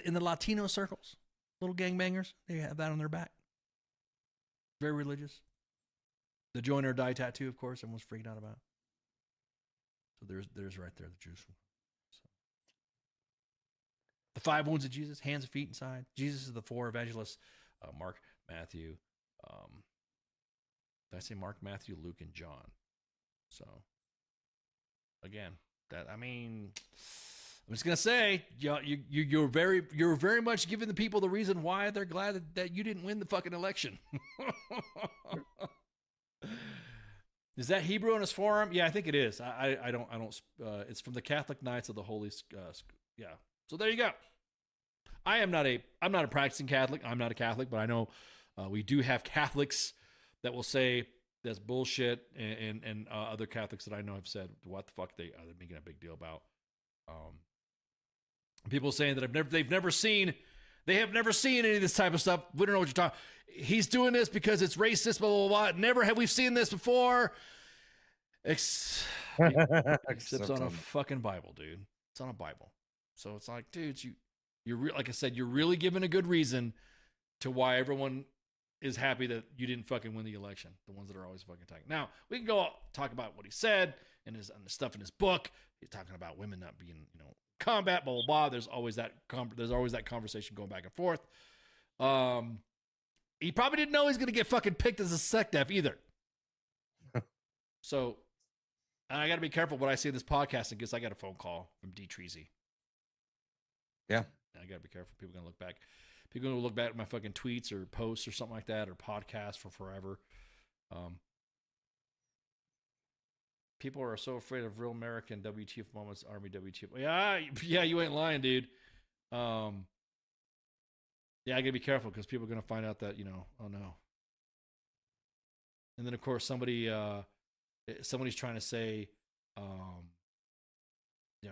in the Latino circles. Little gangbangers, they have that on their back. Very religious. The join or die tattoo, of course, everyone's freaking out about. So there's right there the Jews. So. The 5 wounds of Jesus, hands and feet inside. Jesus is the 4 evangelists: Mark, Matthew. Did I say Mark, Matthew, Luke, and John? So again, I'm just gonna say, you're very much giving the people the reason why they're glad that you didn't win the fucking election. Is that Hebrew on his forearm? Yeah, I think it is. I don't. It's from the Catholic Knights of the Holy. Yeah. So there you go. I'm not a practicing Catholic. I'm not a Catholic, but I know we do have Catholics that will say that's bullshit, and other Catholics that I know have said, "What the fuck?" They're making a big deal about. People saying that they have never seen any of this type of stuff. We don't know what you're talking. He's doing this because it's racist, blah, blah, blah. Never have we seen this before. Except on a fucking Bible, dude. It's on a Bible. So it's like, dudes, like I said, you're really giving a good reason to why everyone is happy that you didn't fucking win the election. The ones that are always fucking talking. Now, we can go talk about what he said and the stuff in his book. He's talking about women not being, combat, blah, blah, blah. There's always that conversation going back and forth. He probably didn't know he's going to get fucking picked as a sect def either. So I got to be careful what I say in this podcast because I got a phone call from D. Treasy. Yeah. I got to be careful. People are going to look back. People are going to look back at my fucking tweets or posts or something like that or podcasts for forever. People are so afraid of real American W.T.F moments, Army W.T.F. Yeah, you ain't lying, dude. Yeah, I gotta be careful because people are gonna find out that, oh no. And then of course somebody's trying to say,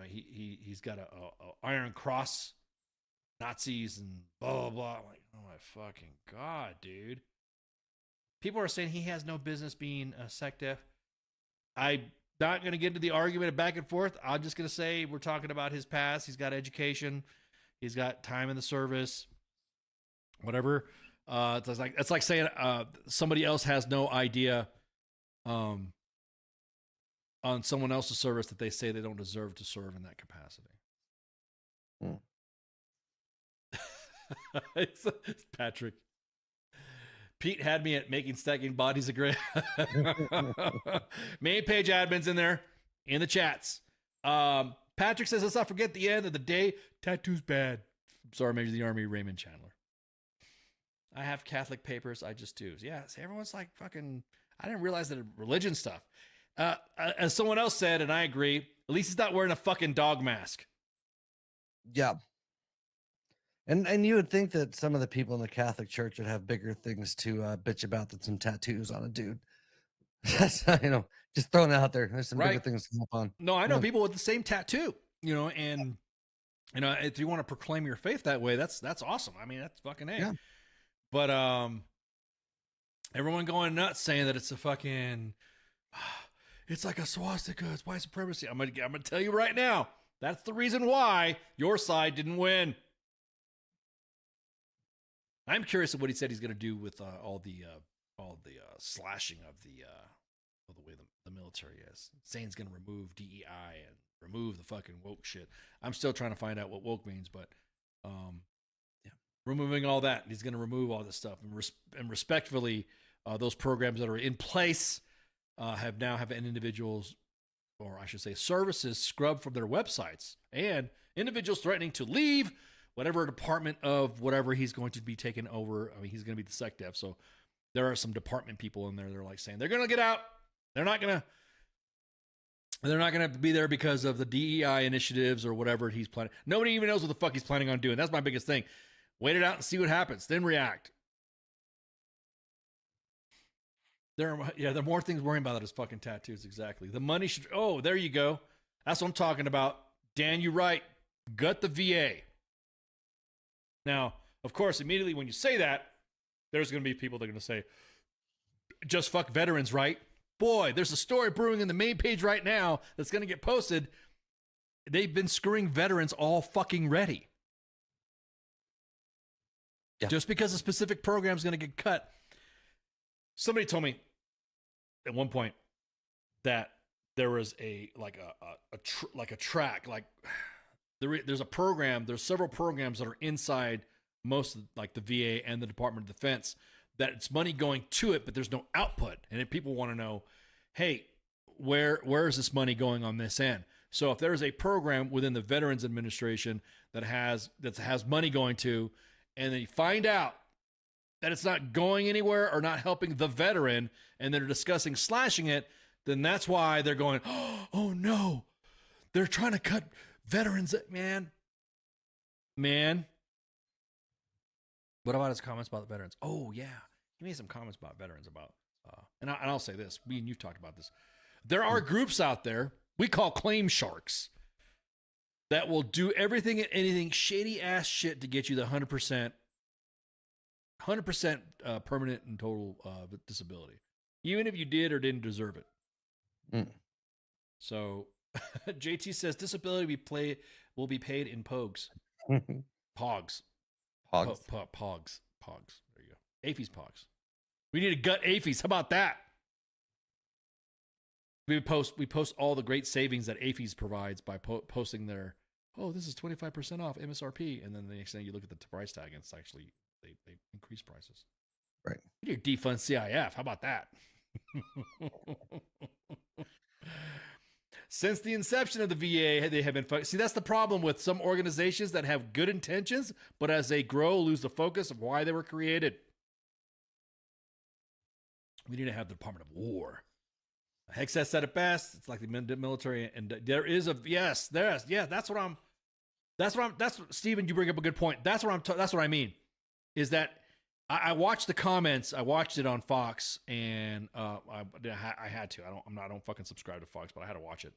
he's got a Iron Cross, Nazis and blah blah blah. I'm like, oh my fucking god, dude. People are saying he has no business being a sect def. I'm not going to get into the argument of back and forth. I'm just going to say we're talking about his past. He's got education. He's got time in the service. Whatever. It's like saying somebody else has no idea on someone else's service that they say they don't deserve to serve in that capacity. It's Patrick. Pete had me at making stacking bodies a great. Main page admins in there in the chats. Patrick says, let's not forget the end of the day. Tattoo's bad. Sorry, Major of the Army, Raymond Chandler. I have Catholic papers. I just do. Yeah, see, everyone's like fucking. I didn't realize that religion stuff. As someone else said, and I agree, at least he's not wearing a fucking dog mask. Yeah. And you would think that some of the people in the Catholic Church would have bigger things to bitch about than some tattoos on a dude. That's, just throwing it out there. There's some bigger things to hop on. No, I know people with the same tattoo, and if you want to proclaim your faith that way, that's awesome. I mean, that's fucking A. Yeah. But everyone going nuts saying that it's a fucking, it's like a swastika, it's white supremacy. I'm gonna tell you right now, that's the reason why your side didn't win. I'm curious of what he said he's going to do with all the slashing of the way the military is. Saying he's going to remove DEI and remove the fucking woke shit. I'm still trying to find out what woke means, but removing all that, he's going to remove all this stuff and respectfully, those programs that are in place have individuals or I should say services, scrubbed from their websites, and individuals threatening to leave whatever department of whatever he's going to be taking over. I mean, he's going to be the SecDef, so there are some department people in there. They're like saying they're going to get out. They're not going to be there because of the DEI initiatives or whatever he's planning. Nobody even knows what the fuck he's planning on doing. That's my biggest thing. Wait it out and see what happens, then react. There are more things worrying about than his fucking tattoos. Exactly. The money should. Oh, there you go. That's what I'm talking about. Dan, you're right. Gut the VA. Now, of course, immediately when you say that, there's going to be people that are going to say, just fuck veterans, right? Boy, there's a story brewing in the main page right now that's going to get posted. They've been screwing veterans all fucking ready. Yeah. Just because a specific program is going to get cut. Somebody told me at one point that there was there's a program. There's several programs that are inside most of like the VA and the Department of Defense that it's money going to it, but there's no output. And if people want to know, hey, where is this money going on this end? So if there's a program within the Veterans Administration that has money going to, and then you find out that it's not going anywhere or not helping the veteran, and they're discussing slashing it, then that's why they're going, oh no, they're trying to cut veterans. Man. What about his comments about the veterans? Oh yeah, he made some comments about veterans and I'll say this, me and you talked about this. There are groups out there we call claim sharks that will do everything and anything shady ass shit to get you the 100% permanent and total disability, even if you did or didn't deserve it. So JT says disability will be paid in pogs. Pogs. Pogs. There you go. AAFES pogs. We need to gut AAFES. How about that? We post all the great savings that AAFES provides by posting their, this is 25% off MSRP, and then the next thing you look at the price tag and it's actually they increase prices. Right. You need to defund CIF. How about that? Since the inception of the VA, they have been see, that's the problem with some organizations that have good intentions, but as they grow, lose the focus of why they were created. We need to have the Department of War. Hex has said it best. It's like the military, and there is a that's Stephen, you bring up a good point. That's what I mean. Is that I watched the comments. I watched it on Fox, and I had to. I don't fucking subscribe to Fox, but I had to watch it.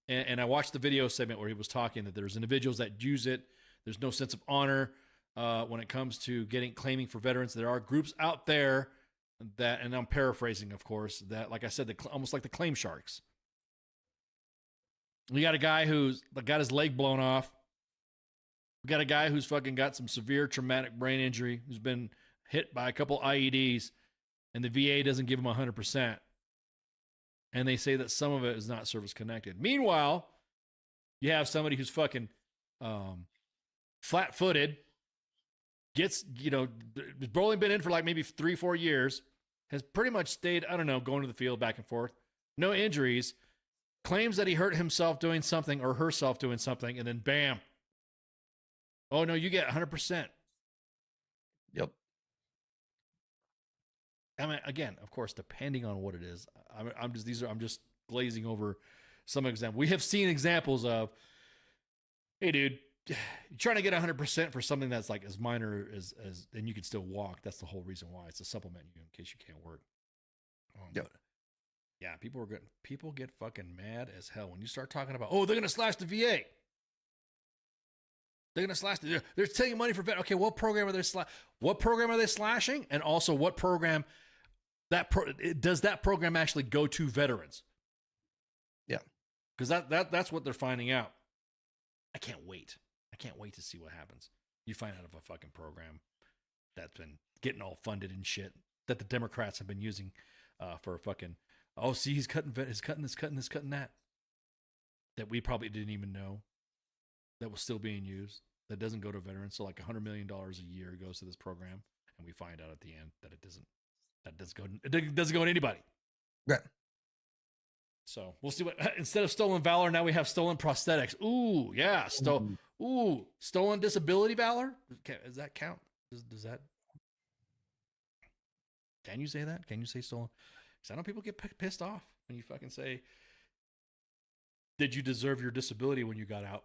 And I watched the video segment where he was talking that there's individuals that use it. There's no sense of honor when it comes to claiming for veterans. There are groups out there that, and I'm paraphrasing, of course, that, like I said, almost like the claim sharks. We got a guy who's got his leg blown off. We got a guy who's fucking got some severe traumatic brain injury, who's been hit by a couple IEDs, and the VA doesn't give him 100%. And they say that some of it is not service connected. Meanwhile, you have somebody who's fucking flat-footed, gets, only been in for like maybe 3-4 years, has pretty much stayed, going to the field back and forth, no injuries, claims that he hurt himself doing something or herself doing something, and then bam. Oh no, you get 100%. Yep. I mean, again, of course, depending on what it is, I'm just glazing over some examples. We have seen examples of, hey, dude, you're trying to get 100% for something that's like as minor as, and you can still walk. That's the whole reason why it's a supplement you in case you can't work. Yep. Yeah, people get fucking mad as hell when you start talking about, they're gonna slash the VA. They're gonna slash. They're taking money for vet. Okay, what program are they slashing? And also, what program does that program actually go to veterans? Yeah, because that's what they're finding out. I can't wait to see what happens. You find out of a fucking program that's been getting all funded and shit that the Democrats have been using for a fucking. Oh, see, he's cutting that. That we probably didn't even know. That was still being used. That doesn't go to veterans. So like $100 million a year goes to this program, and we find out at the end that it doesn't. It doesn't go to anybody. Right. So we'll see what, instead of stolen valor, now we have stolen prosthetics. Ooh, yeah. Stolen disability valor. Does that count? Does that, can you say that? Can you say stolen? Because I know people get pissed off when you fucking say, did you deserve your disability when you got out?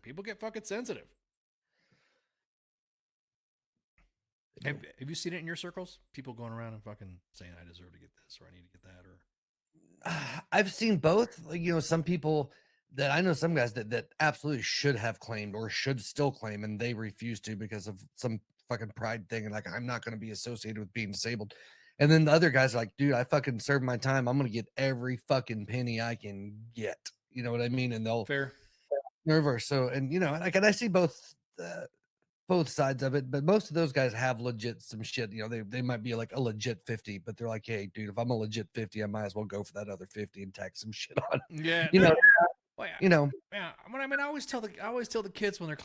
People get fucking sensitive. Have you seen it in your circles? People going around and fucking saying, I deserve to get this, or I need to get that, or I've seen both. Like, some people that I know, some guys that absolutely should have claimed or should still claim, and they refuse to because of some fucking pride thing. And like, I'm not going to be associated with being disabled. And then the other guys are like, dude, I fucking served my time. I'm going to get every fucking penny I can get. You know what I mean? And they'll fair reverse. So, and like, and I see both sides of it, but most of those guys have legit some shit. They might be like a legit 50, but they're like, hey, dude, if I'm a legit 50, I might as well go for that other 50 and tack some shit on. Yeah. Well, yeah. Yeah. I mean, I always tell the kids when they're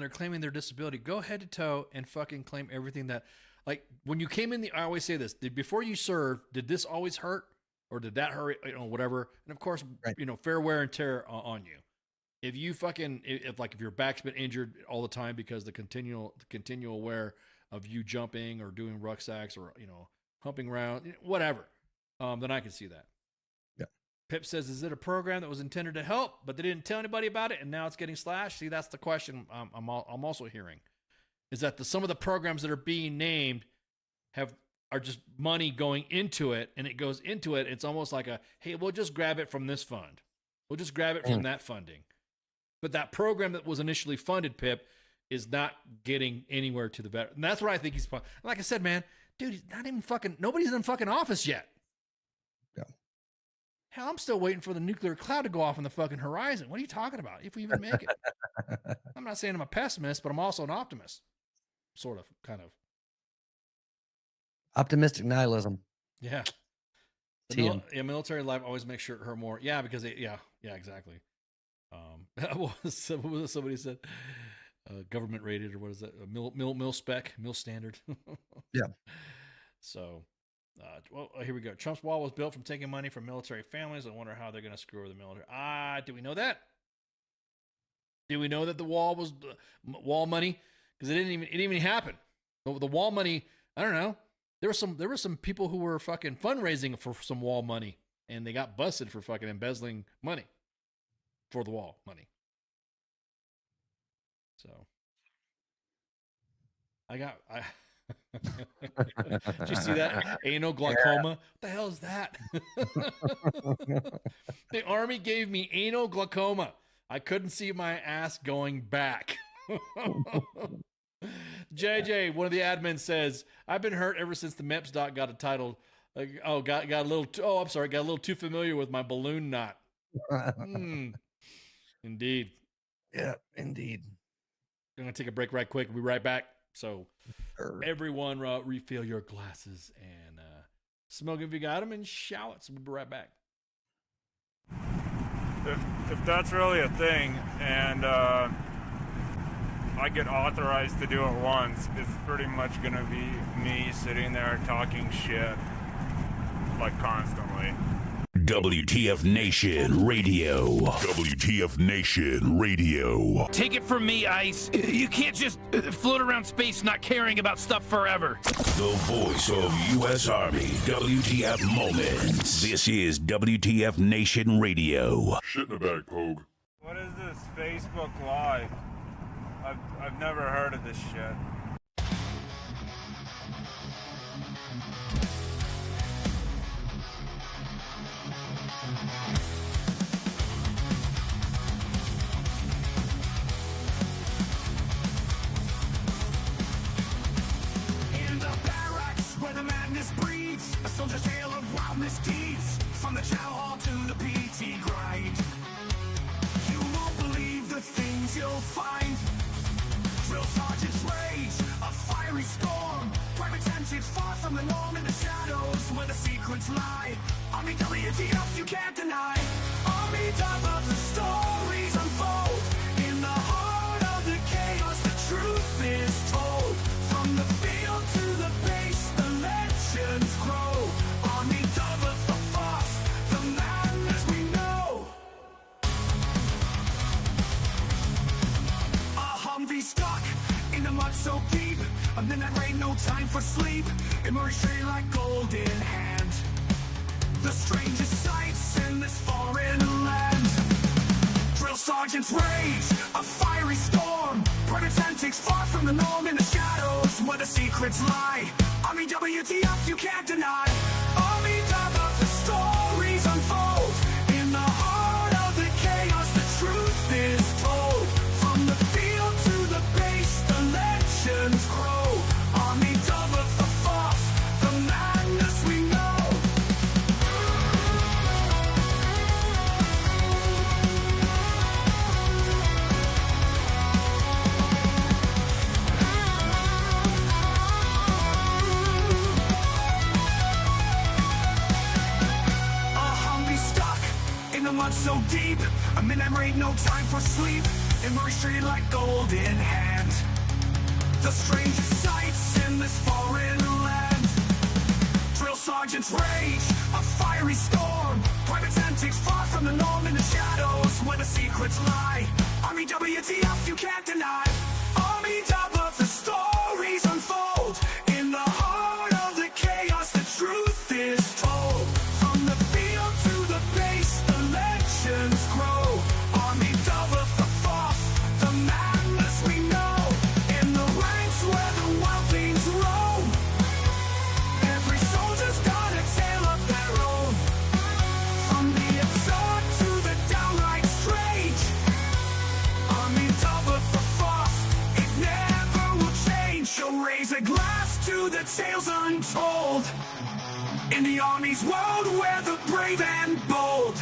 claiming their disability, go head to toe and fucking claim everything that, like, when you came in I always say this, before you served, did this always hurt, or did that hurt? Whatever. And of course, right. Fair wear and tear on you. If you fucking, if your back's been injured all the time because the continual wear of you jumping or doing rucksacks or, humping around, whatever, then I can see that. Yeah. Pip says, is it a program that was intended to help, but they didn't tell anybody about it and now it's getting slashed? See, that's the question I'm also hearing, is that some of the programs that are being named are just money going into it, and it goes into it. It's almost like hey, we'll just grab it from this fund. We'll just grab it from that funding. But that program that was initially funded, Pip, is not getting anywhere to the veteran. And that's what I think he's. Like I said, man, dude, he's not even fucking. Nobody's in fucking office yet. Yeah. Hell, I'm still waiting for the nuclear cloud to go off on the fucking horizon. What are you talking about? If we even make it. I'm not saying I'm a pessimist, but I'm also an optimist. Sort of, kind of. Optimistic nihilism. Yeah. Military life always makes sure it hurt more. Yeah, because exactly. Somebody said government rated, or what is that? Mil spec, mil standard. Yeah. So, here we go. Trump's wall was built from taking money from military families. I wonder how they're going to screw over the military. Do we know that? Do we know that the wall was wall money? Because it didn't even happen. The wall money, I don't know. There were some people who were fucking fundraising for some wall money, and they got busted for fucking embezzling money for the wall money. So did you see that? Anal glaucoma? What the hell is that? The Army gave me anal glaucoma. I couldn't see my ass going back. JJ, one of the admins, says, I've been hurt ever since the MEPS doc got a title. Got a little too familiar with my balloon knot. Indeed. Yeah, indeed. I'm going to take a break right quick. We'll be right back. So everyone refill your glasses and smoke if you got them, and shout it. So we'll be right back. If that's really a thing, and I get authorized to do it once, it's pretty much going to be me sitting there talking shit, like, constantly. WTF Nation Radio. WTF Nation Radio. Take it from me, Ice. You can't just float around space not caring about stuff forever. The voice of U.S. Army. WTF Moments. This is WTF Nation Radio. Shit in the bag, Pogue. What is this Facebook Live? I've never heard of this shit. In the barracks where the madness breeds, a soldier's tale of wild misdeeds, from the chow hall to the PT grind. You won't believe the things you'll find. Drill sergeant's rage, a fiery storm. Private tensions far from the norm, in the shadows where the secrets lie. Army W.T.F, you can't deny. Army of the stories unfold. In the heart of the chaos, the truth is told. From the field to the base, the legends grow. Army of the force, the time for sleep. Emerge straight like gold in hand. The strangest sights in this foreign land. Drill sergeant's rage, a fiery storm. Private antics far from the norm in the shadows where the secrets lie. Army WTF, you can't deny. Army WTF, the stories unfold. In the heart of the chaos, the truth is told. From the field to the base, the legends grow. Army WTF, the madness we know. The mud so deep, a midnight raid, no time for sleep. Emerge straight like gold in hand. The strangest sights in this foreign land. Drill sergeant's rage, a fiery storm. Private antics far from the norm in the shadows where the secrets lie. Army WTF, you can't deny. Army WTF, the stories unfold. In the heart of the chaos, the truth is told. From the field to the base, the legends grow. Army WTF, the madness we know. In the ranks where the wild things roam, every soldier's got a tale of their own. From the absurd to the downright strange, Army WTF, it never will change. So raise a glass to the tales untold. In the Army's world, where the brave and bold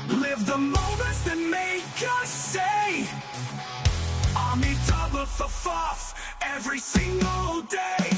live the moments that make us say, Army WTF, every single day.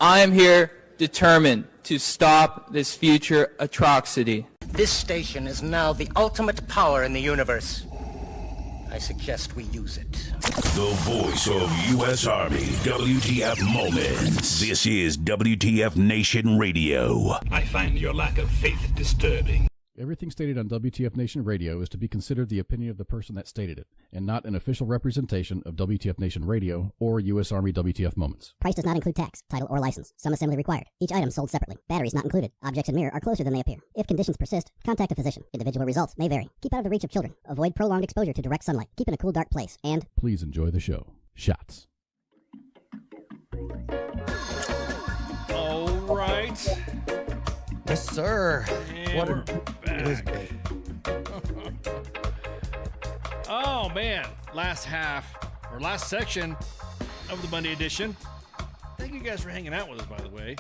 I am here determined to stop this future atrocity. This station is now the ultimate power in the universe. I suggest we use it. The voice of U.S. Army, WTF Moments. This is WTF Nation Radio. I find your lack of faith disturbing. Everything stated on WTF Nation Radio is to be considered the opinion of the person that stated it, and not an official representation of WTF Nation Radio or U.S. Army WTF Moments. Price does not include tax, title, or license. Some assembly required. Each item sold separately. Batteries not included. Objects in mirror are closer than they appear. If conditions persist, contact a physician. Individual results may vary. Keep out of the reach of children. Avoid prolonged exposure to direct sunlight. Keep in a cool, dark place. And please enjoy the show. Shots. All right. Yes, sir. And What we're a back. Oh man, last section of the Monday edition. Thank you guys for hanging out with us, by the way.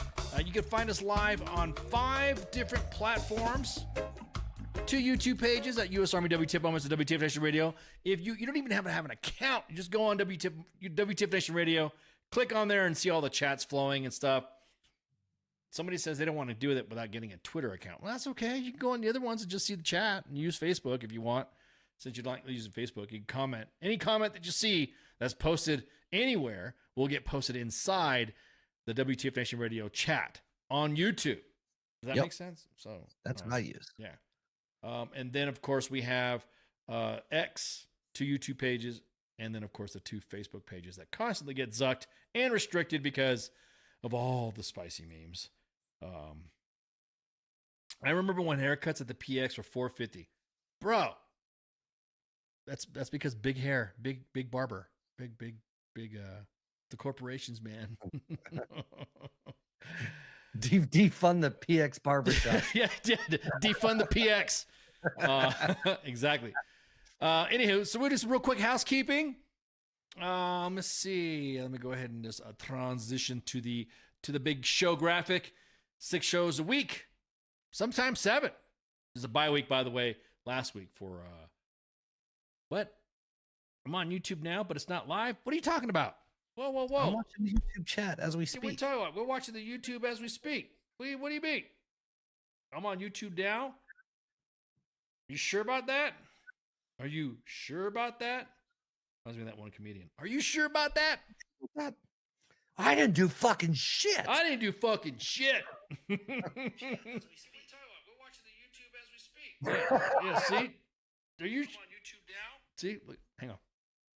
You can find us live on 5 different platforms. 2 YouTube pages at U.S. Army WTF Moments and WTF Nation Radio. If you don't even have to have an account, you just go on WTF Nation Radio, click on there and see all the chats flowing and stuff. Somebody says they don't want to do it without getting a Twitter account. Well, that's okay. You can go on the other ones and just see the chat and use Facebook if you want. Since you like using Facebook, you can comment. Any comment that you see that's posted anywhere will get posted inside the WTF Nation Radio chat on YouTube. Does that make sense? So that's what I use. Yeah. And then, of course, we have X, 2 YouTube pages, and then, of course, the 2 Facebook pages that constantly get zucked and restricted because of all the spicy memes. I remember when haircuts at the PX were $4.50, bro. That's because big hair, big barber, big the corporations, man. Defund the PX barbershop. yeah, defund the PX. Exactly. Anywho, so we do some real quick housekeeping. Let's see. Let me go ahead and just transition to the big show graphic. 6 shows a week, sometimes 7. This is a bye week, by the way. Last week for what? I'm on YouTube now, but it's not live. What are you talking about? Whoa! I'm watching the YouTube chat as we speak. What are you talking about? We're watching the YouTube as we speak. What do you mean? I'm on YouTube now. You sure about that? Are you sure about that? Reminds me of that one comedian. Are you sure about that? I didn't do fucking shit. I didn't do fucking shit. Yeah, see? Are you on YouTube now? See? Look, hang on.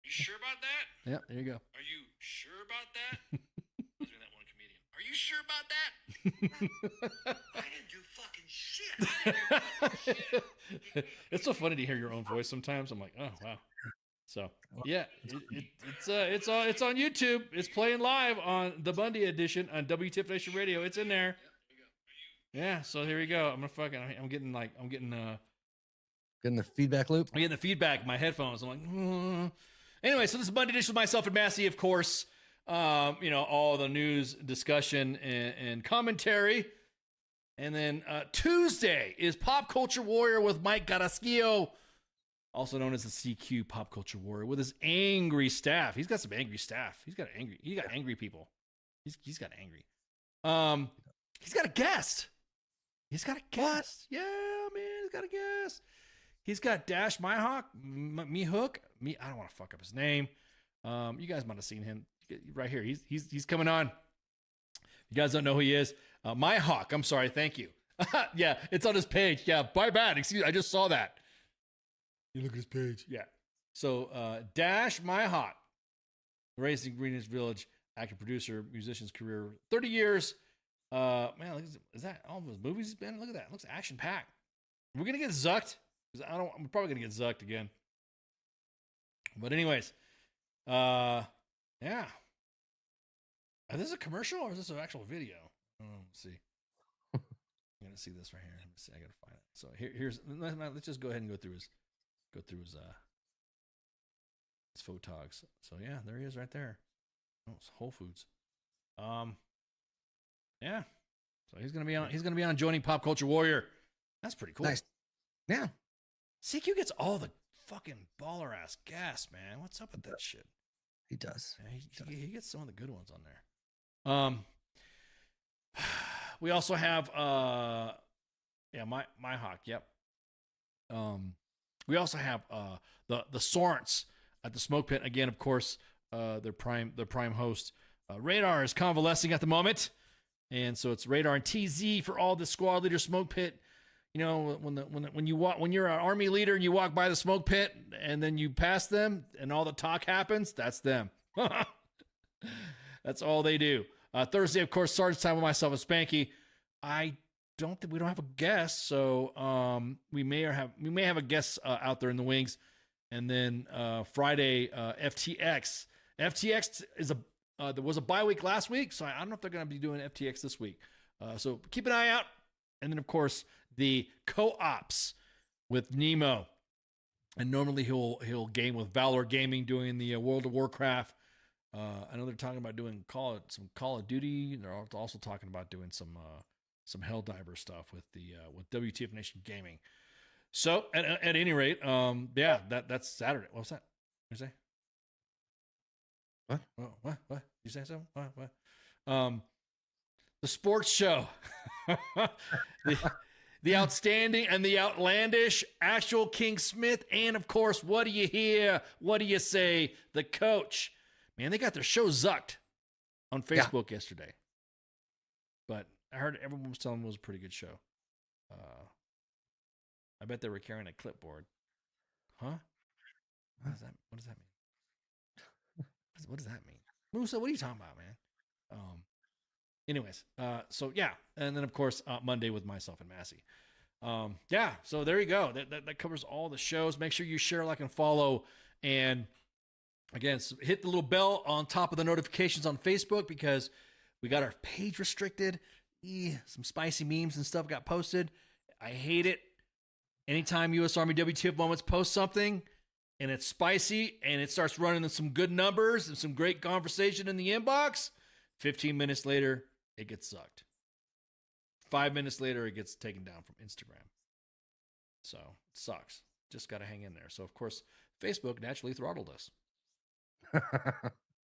You sure about that? Yeah, there you go. Are you sure about that? Reminds me of that one comedian. Are you sure about that? I didn't do fucking shit. It's so funny to hear your own voice sometimes. I'm like, oh wow. So yeah, it's on YouTube. It's playing live on the Monday edition on WTF Nation Radio. It's in there. Yeah. So here we go. I'm getting the feedback loop. I'm getting the feedback. My headphones. I'm like, Anyway. So this is Monday edition with myself and Massey, of course. All the news, discussion, and commentary. And then Tuesday is Pop Culture Warrior with Mike Carrasquillo, also known as the CQ Pop Culture Warrior, with his angry staff. He's got some angry staff. He got angry people. He's got angry. He's got a guest. Yeah, man, he's got a guest. He's got Dash Myhawk, Mihawk. I don't want to fuck up his name. You guys might have seen him right here. He's coming on. You guys don't know who he is. Myhawk. I'm sorry. Thank you. Yeah, it's on his page. Yeah, my bad. Excuse me. I just saw that. You look at his page. Yeah. So Dash Myhawk, raised in Greenwich Village, actor, producer, musician's career, 30 years. Man, is that all of his movies he's been? Look at that. It looks action packed. We're gonna get zucked. I'm probably gonna get zucked again. But anyways, yeah. Is this a commercial or is this an actual video? Let's see. I'm gonna see this right here. Let me see. I gotta find it. So here's. Let's just go ahead and go through his photogs. So yeah, there he is right there. Oh, it's Whole Foods. Yeah. So he's gonna be on joining Pop Culture Warrior. That's pretty cool. Nice. Yeah. CQ gets all the fucking baller ass gas, man. What's up with that shit? He does. Yeah, he gets some of the good ones on there. We also have my hawk. Yep. We also have the Sorents at the Smoke Pit again. Of course, their prime host Radar is convalescing at the moment, and so it's Radar and TZ for all the squad leader Smoke Pit. You know, when you're an army leader and you walk by the Smoke Pit and then you pass them and all the talk happens, that's them. That's all they do. Thursday, of course, Sergeant's Time with myself and Spanky. We don't have a guest, so we may have a guest out there in the wings. And then Friday, FTX. FTX is there was a bye week last week, so I don't know if they're going to be doing FTX this week. So keep an eye out. And then, of course, the co-ops with Nemo. And normally he'll game with Valor Gaming doing the World of Warcraft. I know they're talking about doing some Call of Duty. They're also talking about doing some Helldiver stuff with W.T.F Nation Gaming. So at any rate, that's Saturday. What's that? What did you say? What? Oh, what? You say something? What? The sports show. The outstanding and the outlandish actual King Smith. And of course, what do you hear? What do you say? The coach. Man, they got their show zucked on Facebook yesterday. But I heard everyone was telling them it was a pretty good show. I bet they were carrying a clipboard. Huh? What does that mean? What does that mean? Musa, what are you talking about, man? Anyways, so yeah. And then, of course, Monday with myself and Massey. So there you go. That covers all the shows. Make sure you share, like, and follow. And again, hit the little bell on top of the notifications on Facebook because we got our page restricted. Some spicy memes and stuff got posted. I hate it. Anytime U.S. Army WTF Moments posts something and it's spicy and it starts running some good numbers and some great conversation in the inbox, 15 minutes later, it gets sucked. 5 minutes later, it gets taken down from Instagram. So it sucks. Just got to hang in there. So, of course, Facebook naturally throttled us.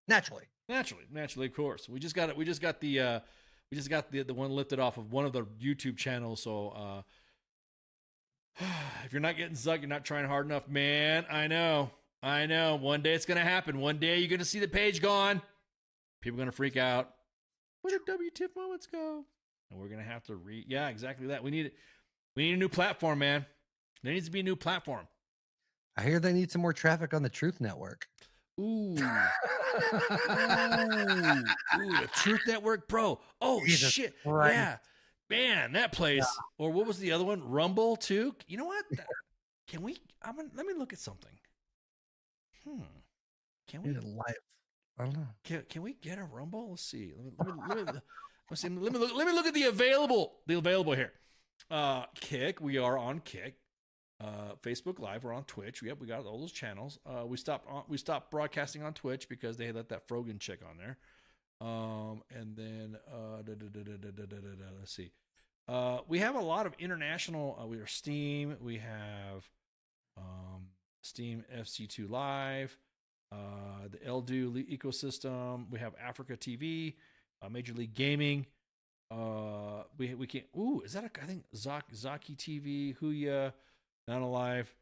Naturally, of course. We just got the one lifted off of one of the YouTube channels. So if you're not getting zucked, you're not trying hard enough, man. I know. One day it's gonna happen. One day you're gonna see the page gone. People are gonna freak out. Where did WTF Moments go? And we're gonna have to yeah, exactly that. We need a new platform, man. There needs to be a new platform. I hear they need some more traffic on the Truth Network. Ooh. Ooh, the Truth Network Pro. Oh, Jesus shit. Christ. Yeah. Man, that place. Yeah. Or what was the other one? Rumble, too? You know what? Can we? Let me look at something. Can we? Live. I don't know. Can we get a Rumble? Let's see. Let me look at the available here. Kick. We are on Kick. Facebook Live. We're on Twitch. Yep, we got all those channels. We stopped broadcasting on Twitch because they let that Frogan chick on there. And then let's see. We have a lot of international. We are Steam. We have Steam FC2 Live. The Eldu ecosystem. We have Africa TV. Major League Gaming. We can't. Ooh, is that I think Zaki TV, Huya. Not Alive,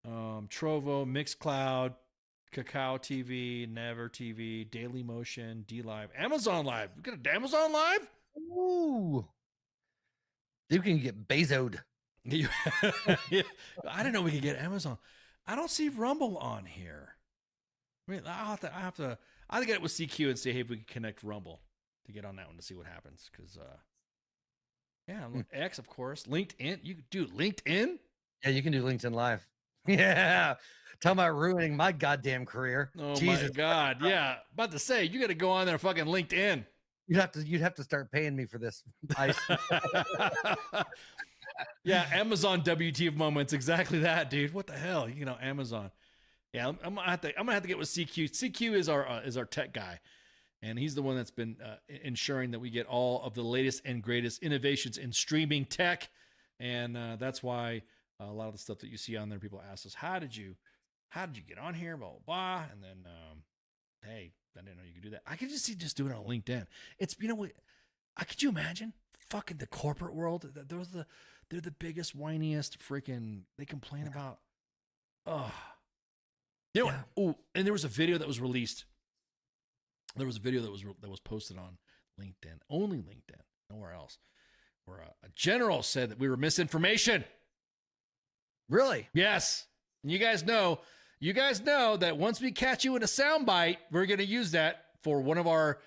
Trovo, Mixcloud, Kakao TV, Never TV, Daily Motion, D Live, Amazon Live. We got an Amazon Live? Ooh. You can get Bezoed. Yeah. I didn't know we could get Amazon. I don't see Rumble on here. I mean, I have to get it with CQ and say, hey, if we can connect Rumble to get on that one to see what happens. Because, X, of course. LinkedIn. You could do LinkedIn? Yeah, you can do LinkedIn Live. Yeah. Talking about ruining my goddamn career. Oh, Jesus. my God. Yeah. About to say, you got to go on there and fucking LinkedIn. You'd have to start paying me for this. Yeah, Amazon WTF Moments. Exactly that, dude. What the hell? Amazon. Yeah, I'm gonna have to get with CQ. CQ is our tech guy. And he's the one that's been ensuring that we get all of the latest and greatest innovations in streaming tech. And that's why a lot of the stuff that you see on there, people ask us, how did you get on here? Blah, blah, blah. And then, hey, I didn't know you could do that. I could just see doing it on LinkedIn. It's, Could you imagine? Fucking the corporate world. They're the biggest, whiniest freaking. They complain about. Oh, you know what? Oh, and there was a video that was released. There was a video that was posted on LinkedIn, only LinkedIn, nowhere else, where a general said that we were misinformation. Really? Yes. And you guys know that once we catch you in a soundbite, we're going to use that for one of our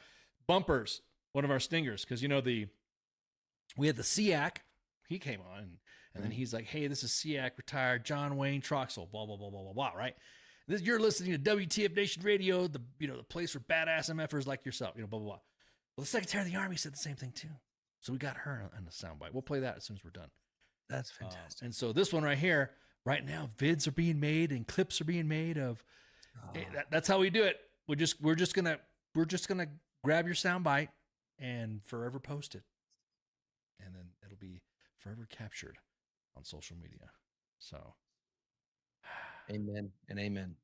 bumpers, one of our stingers, because we had the SEAC. He came on, and then he's like, "Hey, this is SEAC retired John Wayne Troxel, blah blah blah blah blah blah." Right? You're listening to WTF Nation Radio, the place for badass MFers like yourself, blah blah blah. Well, the Secretary of the Army said the same thing too, so we got her on the soundbite. We'll play that as soon as we're done. That's fantastic. And so this one right here, right now, vids are being made and clips are being made of. That's how we do it. We're just gonna grab your soundbite and forever post it, and then it'll be forever captured on social media. So, amen and amen.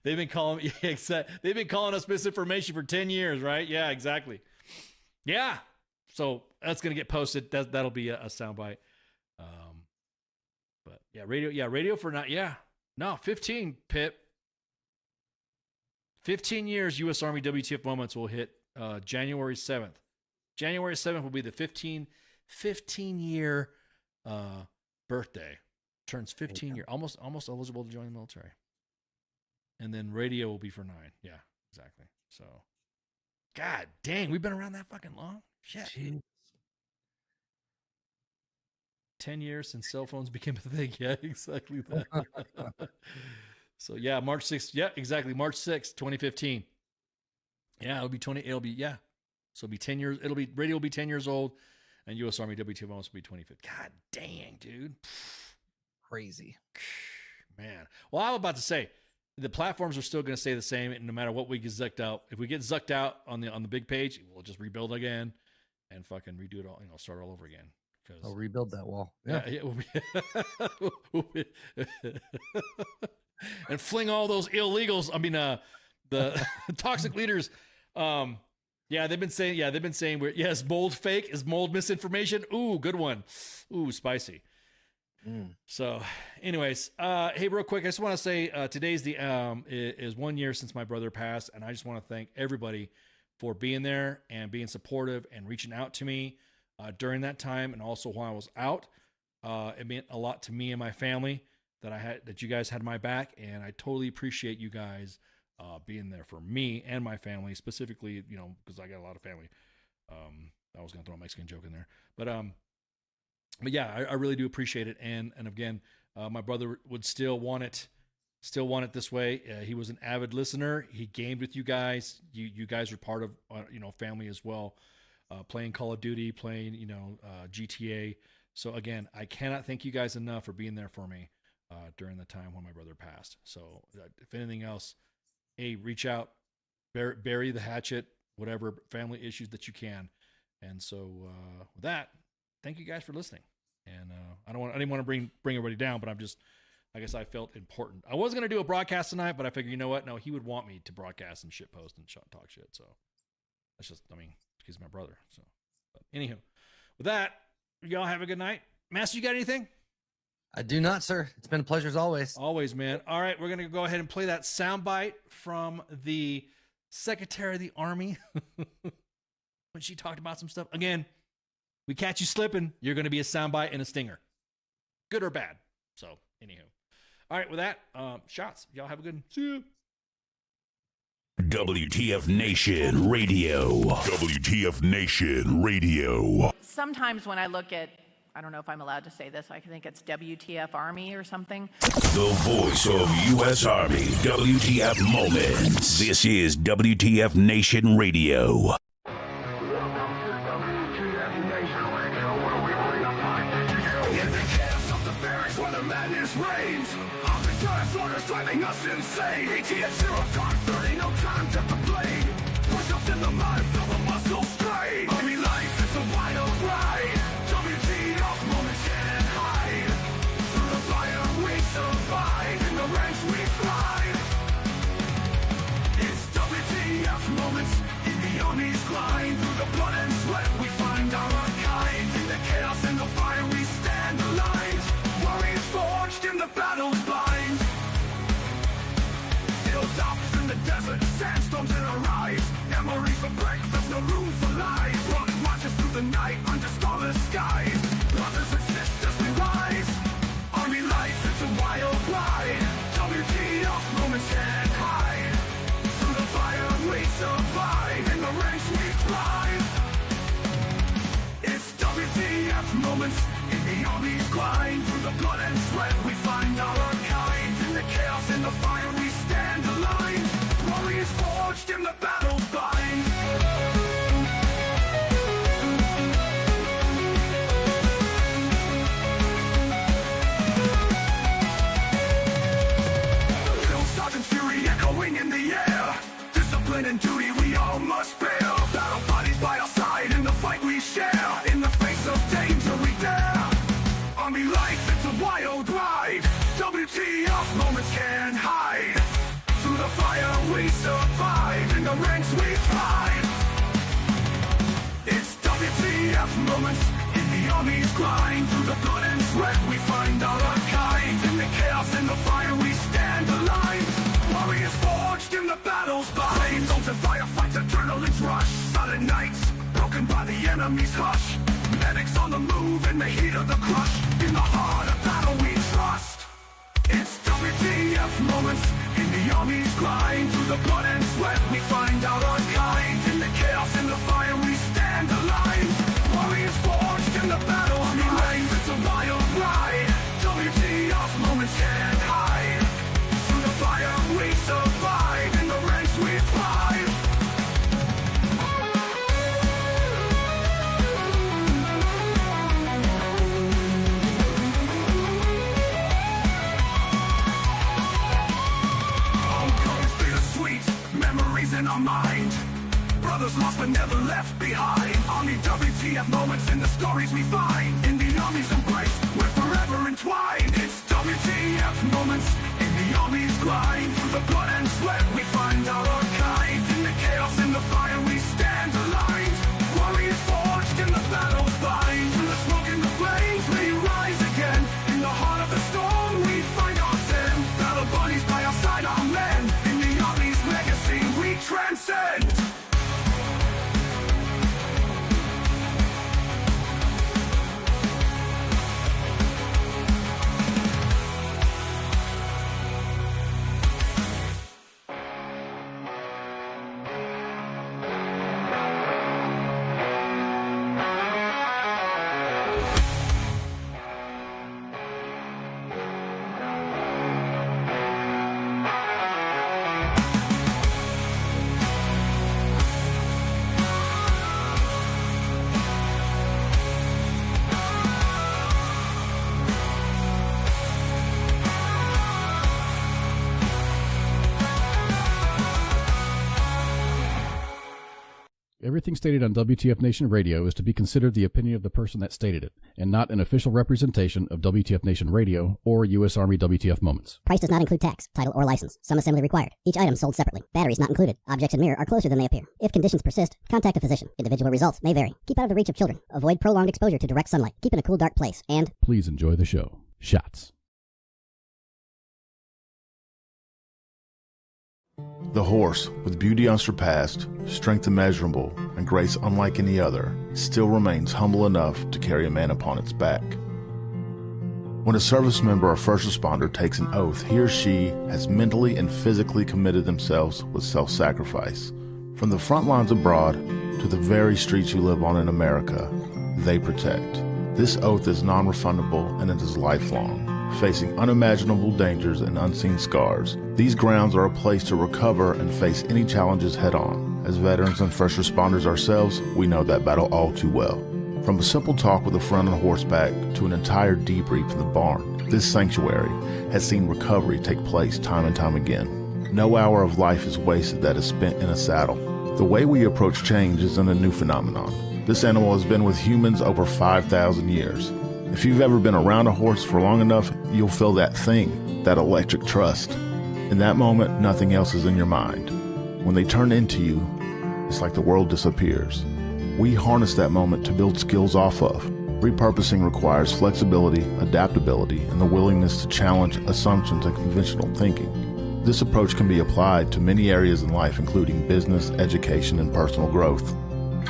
They've been calling us misinformation for 10 years, right? Yeah, exactly. Yeah. So that's gonna get posted. That'll be a soundbite. But yeah, radio for not. Yeah, no, 15 Pip. 15 years U.S. Army WTF moments will hit January 7th. January 7th will be the 15-year birthday. Turns 15 years, almost eligible to join the military. And then radio will be for 9. Yeah, exactly. So, God dang, we've been around that fucking long? Shit. Jeez. 10 years since cell phones became a thing. Yeah, exactly that. So yeah, March 6th. Yeah, exactly. March 6th, 2015. Yeah, So it'll be 10 years. Radio will be 10 years old, and U.S. Army WTF will be 25. God dang, dude. Crazy. Man. Well, I'm about to say, the platforms are still going to stay the same, no matter what we get zucked out. If we get zucked out on the big page, we'll just rebuild again and fucking redo it all. Start all over again. I'll rebuild that wall. Yeah. And fling all those illegals. I mean, the toxic leaders. They've been saying is mold fake? Is mold misinformation? Ooh, good one. Ooh, spicy. So, anyways, hey, real quick, I just want to say today's is 1 year since my brother passed, and I just want to thank everybody for being there and being supportive and reaching out to me during that time, and also while I was out. It meant a lot to me and my family that you guys had my back, and I totally appreciate you guys being there for me and my family, specifically, because I got a lot of family. I was gonna throw a Mexican joke in there, but yeah, I really do appreciate it. And again, my brother would still want it this way. He was an avid listener. He gamed with you guys. You guys were part of family as well, playing Call of Duty, playing GTA. So again, I cannot thank you guys enough for being there for me during the time when my brother passed. So if anything else, hey, reach out, bury the hatchet, whatever family issues that you can. And so with that, thank you guys for listening. And I didn't want to bring everybody down, but I guess I felt important. I was going to do a broadcast tonight, but I figured, you know what? No, he would want me to broadcast and shit post and talk shit. So that's just, he's my brother. So, but anywho, with that, y'all have a good night. Master, you got anything? I do not, sir. It's been a pleasure as always. Always, man. All right, we're going to go ahead and play that soundbite from the Secretary of the Army when she talked about some stuff. Again, we catch you slipping, you're going to be a soundbite and a stinger. Good or bad. So, anywho. All right, with that, shots. Y'all have a good one. See you. WTF Nation Radio. WTF Nation Radio. Sometimes when I look at, I don't know if I'm allowed to say this, I think it's WTF Army or something. The voice of U.S. Army. WTF Moments. This is WTF Nation Radio. Reigns. Oftentimes orders driving us insane. ATS 0 time 30, no time to complain. Push ups in the mud, feel the muscle strain. Army life is a wild ride. WTF moments can't hide. Through the fire we survive, in the ranks we thrive. It's WTF moments in the Army's climb. desert, sandstorms in our eyes. Memories for breakfast, no room for lies. Blood marches through the night under starless skies. Brothers and sisters, we rise. Army life, it's a wild ride. WTF moments can't hide. Through the fire we survive. In the ranks we thrive. It's WTF moments in the army's grind. Through the blood and sweat we find our kind. In the chaos, in the fire we stand aligned. Warriors forged in the battle's bind. Drill sergeant's fury echoing in the air. Discipline and duty we all must bear. Battle bodies by our side in the fight we share. In the face of danger we dare. Army life, it's a wild ride. WTF moments can't hide. Through the fire we survive. In the ranks we thrive. It's WTF moments in the army's grind. Through the blood and sweat we find our kind. In the chaos, in the fire we stand aligned. Warriors forged in the battle's bind. Souls and firefights, adrenaline's rush. Silent nights, broken by the enemy's hush. Medics on the move in the heat of the crush. In the heart of battle we trust. It's WTF moments in the army's grind. Through the blood and sweat we find our kind. In the chaos, in the fire we stand aligned. Warriors forged in the battle. Army life, it's a wild ride. WTF moments can't hide. Through the fire we survive. In the ranks we thrive. Homecoming's bittersweet, memories in our mind. Brothers lost but never left behind. Army WTF moments in the stories we find. In the army's embrace, we're forever entwined. It's WTF moments in the army's grind. Through the blood and sweat we find our kind. In the chaos, in the fire we stand aligned. Warriors forged in the battle's bind. Through the smoke and the flames we rise again. In the heart of the storm we find our sin. Battle buddies by our side, our men. In the army's legacy we transcend. Everything stated on WTF Nation Radio is to be considered the opinion of the person that stated it, and not an official representation of WTF Nation Radio or U.S. Army WTF Moments. Price does not include tax, title, or license. Some assembly required. Each item sold separately. Batteries not included. Objects in mirror are closer than they appear. If conditions persist, contact a physician. Individual results may vary. Keep out of the reach of children. Avoid prolonged exposure to direct sunlight. Keep in a cool, dark place. And please enjoy the show. Shots. The horse, with beauty unsurpassed, strength immeasurable, and grace unlike any other, still remains humble enough to carry a man upon its back. When a service member or first responder takes an oath, he or she has mentally and physically committed themselves with self-sacrifice. From the front lines abroad to the very streets you live on in America, they protect. This oath is non-refundable and it is lifelong. Facing unimaginable dangers and unseen scars, these grounds are a place to recover and face any challenges head-on. As veterans and first responders ourselves, we know that battle all too well. From a simple talk with a friend on horseback to an entire debrief in the barn, this sanctuary has seen recovery take place time and time again. No hour of life is wasted that is spent in a saddle. The way we approach change isn't a new phenomenon. This animal has been with humans over 5,000 years. If you've ever been around a horse for long enough, you'll feel that thing, that electric trust. In that moment, nothing else is in your mind. When they turn into you, it's like the world disappears. We harness that moment to build skills off of. Repurposing requires flexibility, adaptability, and the willingness to challenge assumptions and conventional thinking. This approach can be applied to many areas in life, including business, education, and personal growth.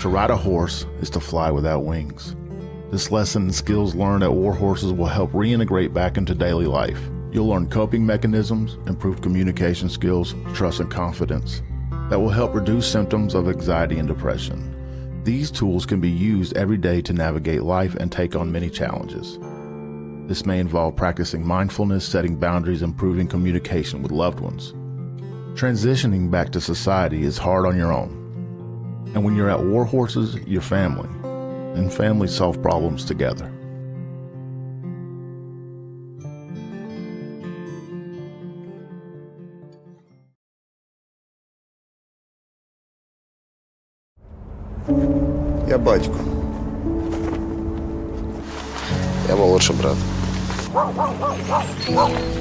To ride a horse is to fly without wings. This lesson and skills learned at War Horses will help reintegrate back into daily life. You'll learn coping mechanisms, improve communication skills, trust, and confidence that will help reduce symptoms of anxiety and depression. These tools can be used every day to navigate life and take on many challenges. This may involve practicing mindfulness, setting boundaries, improving communication with loved ones. Transitioning back to society is hard on your own. And when you're at War Horses, you're family, and families solve problems together. Я батько. Я молодший брат.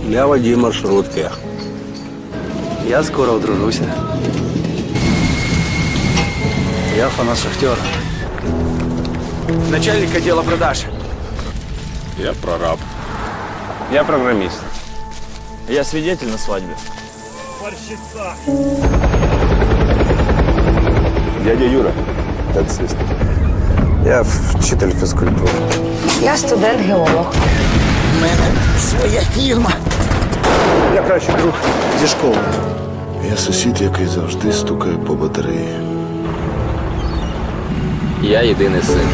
Я водій маршрутки. Я скоро одружуся. Я фанат шахтера. Начальник отдела продаж. Я прораб. Я программист. Я свидетель на свадьбе. Борщица. Дядя Юра, таксист. Я вчитель фізкультури. Я студент-геолог. У мене своя фірма. Я кращий друг зі школи. Я сусід, який завжди стукає по батареї. Я єдиний син.